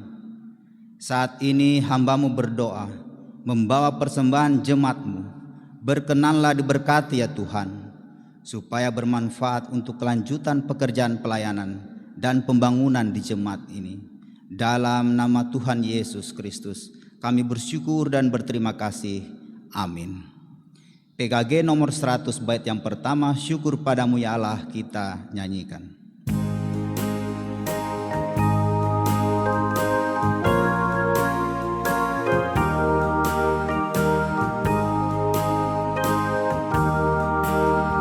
Saat ini hamba-Mu berdoa, membawa persembahan jemaat-Mu. Berkenanlah diberkati ya Tuhan, supaya bermanfaat untuk kelanjutan pekerjaan pelayanan dan pembangunan di jemaat ini. Dalam nama Tuhan Yesus Kristus, kami bersyukur dan berterima kasih. Amin. PKG nomor 100 bait yang pertama, syukur padamu ya Allah, kita nyanyikan.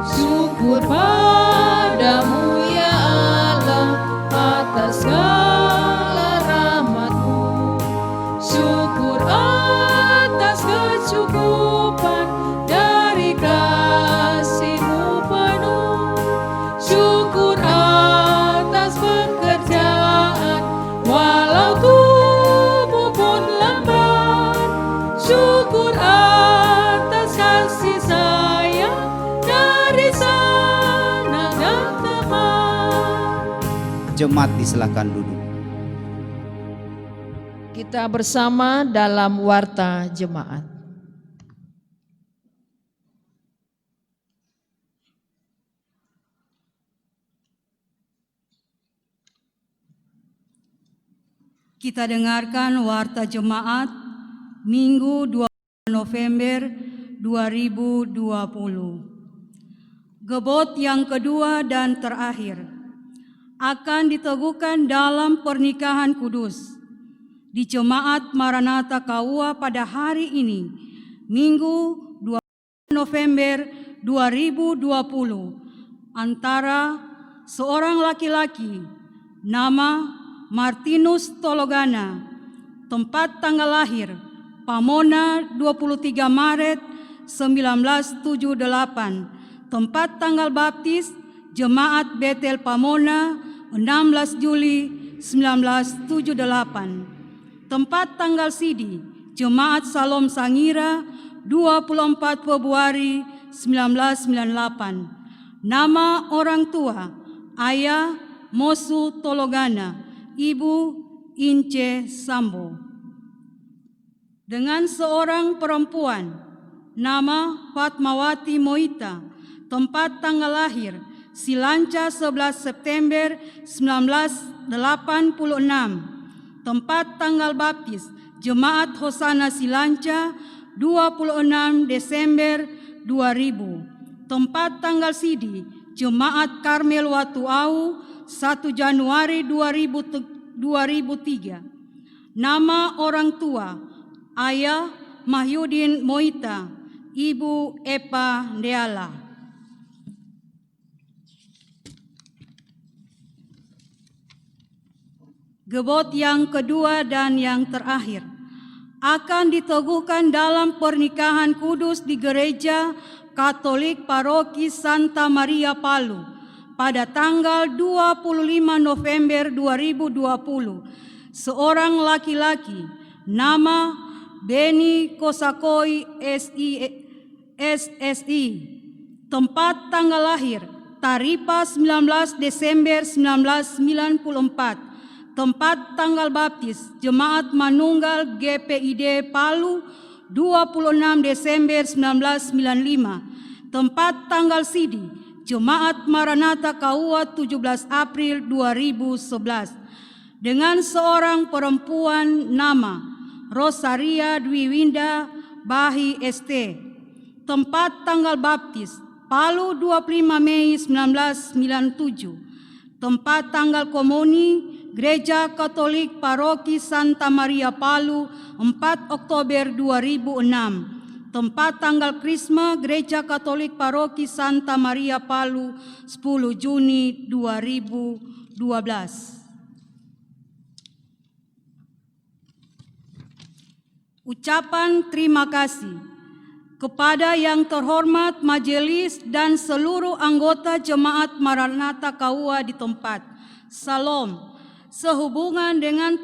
Syukur padamu ya Allah atas segala rahmat-Mu. Syukur atas kecukupan dari kasih-Mu penuh. Syukur atas pekerjaan walau tubuh pun lambat. Syukur atas kasih sayang dari sana dan teman. Jemaat disilakan duduk. Kita bersama dalam warta jemaat. Kita dengarkan warta jemaat Minggu 2 November 2020. Gebot yang kedua dan terakhir akan diteguhkan dalam pernikahan kudus di Jemaat Maranatha Kauwa pada hari ini, Minggu 2 November 2020, antara seorang laki-laki nama Martinus Tologana, tempat tanggal lahir Pamona 23 Maret 1978, tempat tanggal baptis Jemaat Betel Pamona 16 Juli 1978, tempat tanggal sidi Jemaat Salom Sangira 24 Februari 1998. Nama orang tua Ayah Mosu Tologana, Ibu Ince Sambo. Dengan seorang perempuan nama Fatmawati Moita, tempat tanggal lahir Silanca 11 September 1986, tempat tanggal baptis Jemaat Hosana Silanca 26 Desember 2000, tempat tanggal sidi Jemaat Karmel Watuau 1 Januari 2003. Nama orang tua Ayah Mahyudin Moita, Ibu Epa Deala. Gebot yang kedua dan yang terakhir akan diteguhkan dalam pernikahan kudus di Gereja Katolik Paroki Santa Maria Palu pada tanggal 25 November 2020. Seorang laki-laki nama Beni Kosakoi SSI, tempat tanggal lahir Taripa 19 Desember 1994, tempat tanggal baptis Jemaat Manunggal GPID Palu 26 Desember 1995, tempat tanggal sidi Jemaat Maranatha Kauwa 17 April 2011, dengan seorang perempuan nama Rosaria Dwi Winda Bahi ST, tempat tanggal baptis Palu 25 Mei 1997, tempat tanggal komuni Gereja Katolik Paroki Santa Maria Palu 4 Oktober 2006, tempat tanggal Krisma Gereja Katolik Paroki Santa Maria Palu 10 Juni 2012. Ucapan terima kasih kepada yang terhormat majelis dan seluruh anggota Jemaat Maranatha Kauwa di tempat. Salam. sehubungan dengan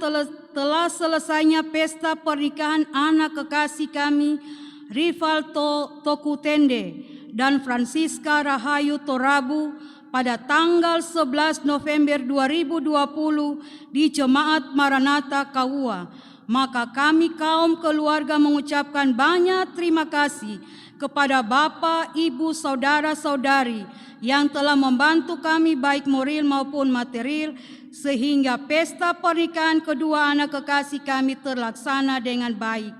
telah selesainya pesta pernikahan anak kekasih kami, Rivaldo Tokutende dan Francisca Rahayu Torabu pada tanggal 11 November 2020 di Jemaat Maranatha Kauwa, maka kami kaum keluarga mengucapkan banyak terima kasih kepada Bapak, Ibu, Saudara-saudari yang telah membantu kami baik moral maupun material sehingga pesta pernikahan kedua anak kekasih kami terlaksana dengan baik.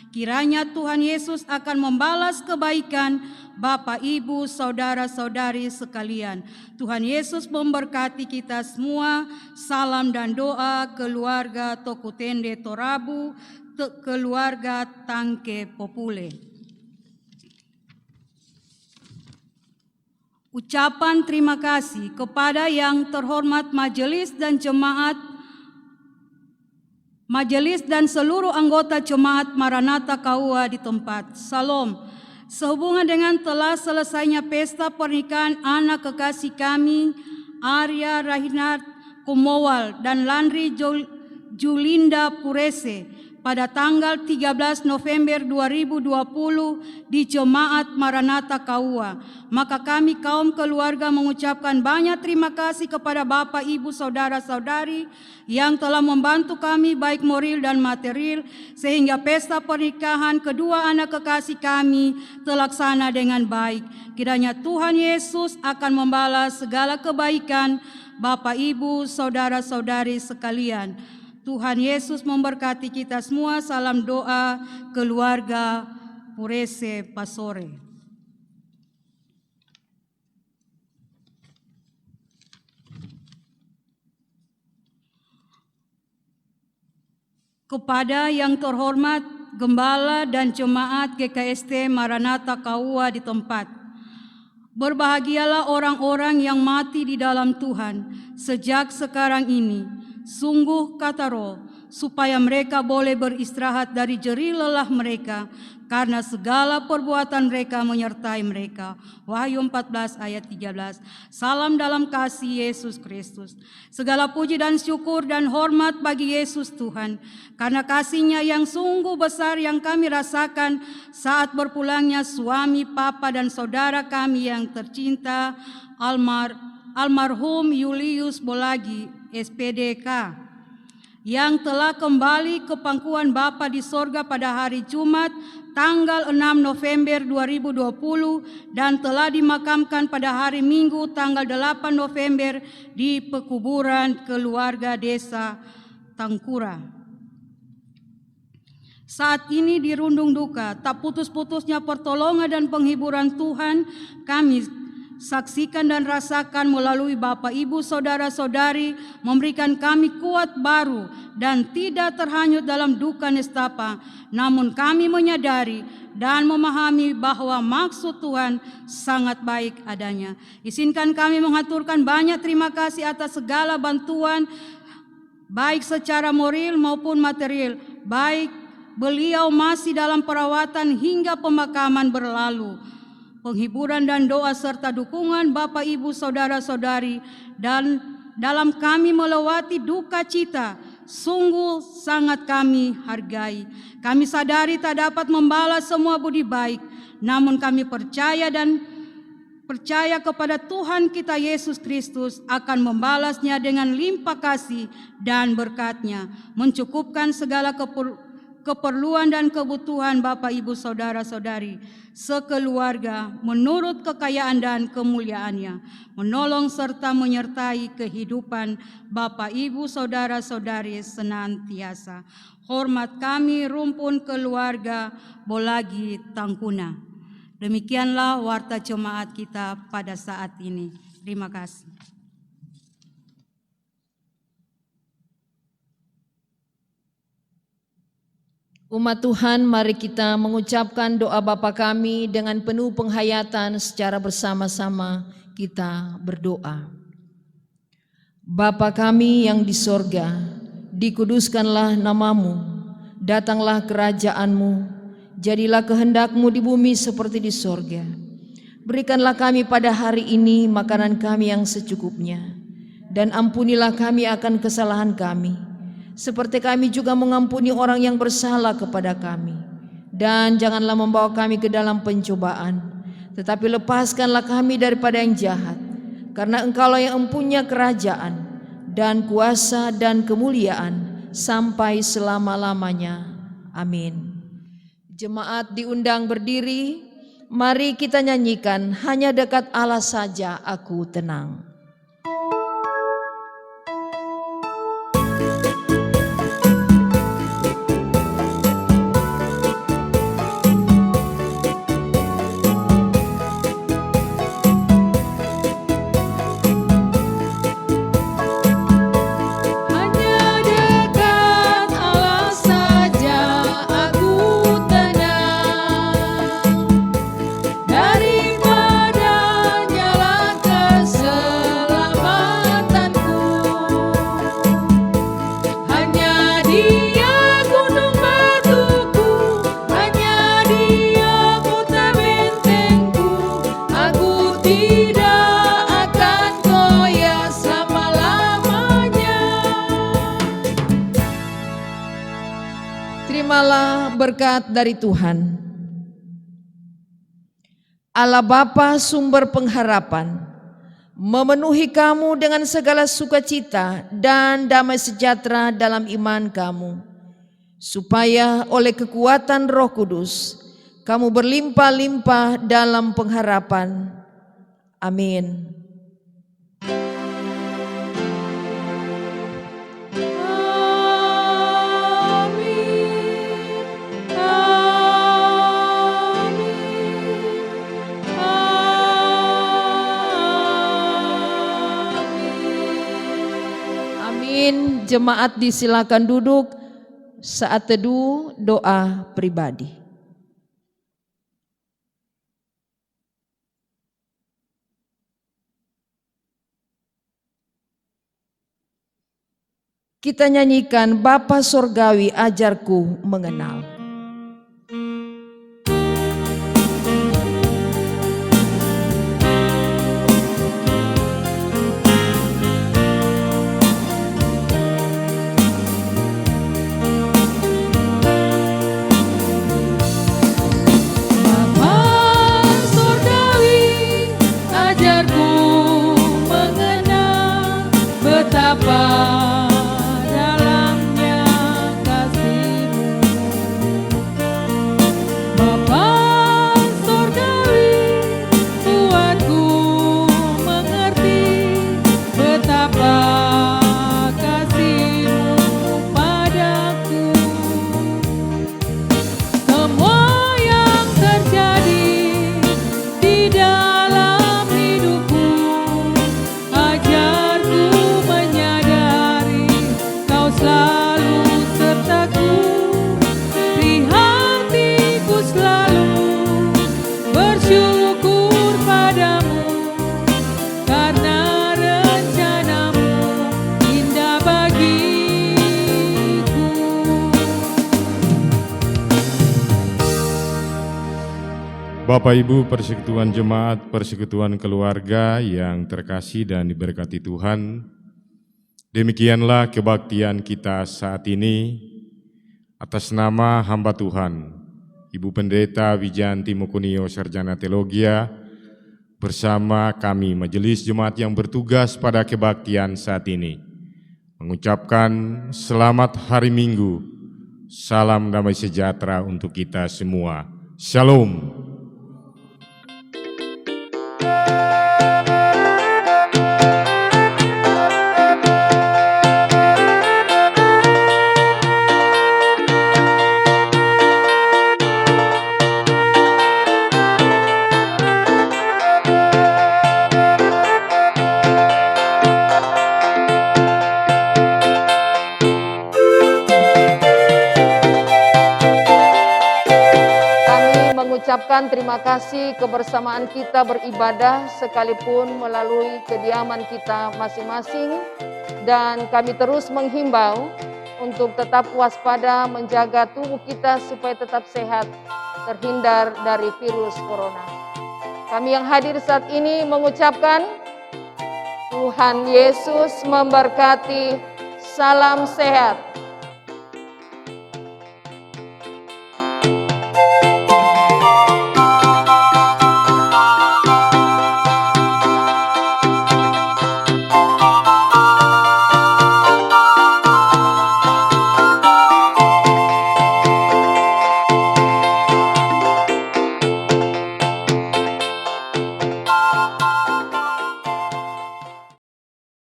Kiranya Tuhan Yesus akan membalas kebaikan Bapak, Ibu, Saudara-saudari sekalian. Tuhan Yesus memberkati kita semua. Salam dan doa keluarga Tokutende Torabu, keluarga Tangke Popule. Ucapan terima kasih kepada yang terhormat majelis dan seluruh anggota Jemaat Maranatha Kauwa di tempat. Salam. Sehubungan dengan telah selesainya pesta pernikahan anak kekasih kami, Arya Rahinard Kumowal dan Landry Julinda Purese pada tanggal 13 November 2020 di Jemaat Maranatha Kauwa, maka kami kaum keluarga mengucapkan banyak terima kasih kepada Bapak, Ibu, Saudara-saudari yang telah membantu kami baik moral dan material sehingga pesta pernikahan kedua anak kekasih kami terlaksana dengan baik. Kiranya Tuhan Yesus akan membalas segala kebaikan Bapak, Ibu, Saudara-saudari sekalian. Tuhan Yesus memberkati kita semua. Salam doa keluarga Purese Pasore. Kepada yang terhormat Gembala dan Jemaat GKST Maranatha Kauwa di tempat. Berbahagialah orang-orang yang mati di dalam Tuhan sejak sekarang ini. Sungguh kata Roh, supaya mereka boleh beristirahat dari jerih lelah mereka, karena segala perbuatan mereka menyertai mereka. Wahyu 14 ayat 13. Salam dalam kasih Yesus Kristus. Segala puji dan syukur dan hormat bagi Yesus Tuhan, karena kasih-Nya yang sungguh besar yang kami rasakan saat berpulangnya suami, papa dan saudara kami yang tercinta, almarhum Julius Bolagi, SPDK, yang telah kembali ke pangkuan Bapa di sorga pada hari Jumat tanggal 6 November 2020 dan telah dimakamkan pada hari Minggu tanggal 8 November di pekuburan keluarga desa Tangkura. Saat ini dirundung duka, tak putus-putusnya pertolongan dan penghiburan Tuhan kami saksikan dan rasakan melalui Bapak, Ibu, Saudara-saudari, memberikan kami kuat baru dan tidak terhanyut dalam duka nestapa. Namun kami menyadari dan memahami bahwa maksud Tuhan sangat baik adanya. Izinkan kami mengaturkan banyak terima kasih atas segala bantuan, baik secara moral maupun material, baik beliau masih dalam perawatan hingga pemakaman berlalu. Penghiburan dan doa serta dukungan Bapak, Ibu, Saudara-saudari dan dalam kami melewati duka cita sungguh sangat kami hargai. Kami sadari tak dapat membalas semua budi baik, namun kami percaya kepada Tuhan kita Yesus Kristus akan membalasnya dengan limpah kasih dan berkat-Nya, mencukupkan segala keperluan dan kebutuhan Bapak, Ibu, Saudara-saudari sekeluarga menurut kekayaan dan kemuliaan-Nya, menolong serta menyertai kehidupan Bapak, Ibu, Saudara-saudari senantiasa. Hormat kami rumpun keluarga Bolagi Tangkuna. Demikianlah warta jemaat kita pada saat ini. Terima kasih. Umat Tuhan, mari kita mengucapkan doa Bapa kami dengan penuh penghayatan secara bersama-sama kita berdoa. Bapa kami yang di sorga, dikuduskanlah namamu, datanglah kerajaan-Mu, jadilah kehendak-Mu di bumi seperti di sorga. Berikanlah kami pada hari ini makanan kami yang secukupnya, dan ampunilah kami akan kesalahan kami, seperti kami juga mengampuni orang yang bersalah kepada kami. Dan janganlah membawa kami ke dalam pencobaan, tetapi lepaskanlah kami daripada yang jahat. Karena Engkaulah yang mempunyai kerajaan dan kuasa dan kemuliaan sampai selama-lamanya. Amin. Jemaat diundang berdiri. Mari kita nyanyikan Hanya Dekat Allah Saja Aku Tenang. Terimalah berkat dari Tuhan. Allah Bapa sumber pengharapan, memenuhi kamu dengan segala sukacita dan damai sejahtera dalam iman kamu, supaya oleh kekuatan Roh Kudus kamu berlimpah-limpah dalam pengharapan. Amin. Jemaat disilakan duduk saat teduh doa pribadi. Kita nyanyikan Bapa Sorgawi ajarku mengenal. Dalamnya kasih-Mu, Bapa Sorgawi, buatku mengerti betapa kasih-Mu padaku. Semua yang terjadi di dalam hidupku, ajarku menyadari Kau selalu sertaku. Di hatiku selalu bersyukur padamu, karena rencana-Mu indah bagiku. Bapak Ibu Persekutuan Jemaat, Persekutuan Keluarga yang terkasih dan diberkati Tuhan, demikianlah kebaktian kita saat ini atas nama hamba Tuhan, Ibu Pendeta Wijanti Mukunio Sarjana Teologia, bersama kami Majelis Jemaat yang bertugas pada kebaktian saat ini, mengucapkan selamat hari Minggu, salam damai sejahtera untuk kita semua. Shalom. Mengucapkan terima kasih kebersamaan kita beribadah sekalipun melalui kediaman kita masing-masing, dan kami terus menghimbau untuk tetap waspada menjaga tubuh kita supaya tetap sehat, terhindar dari virus corona. Kami yang hadir saat ini mengucapkan Tuhan Yesus memberkati. Salam sehat.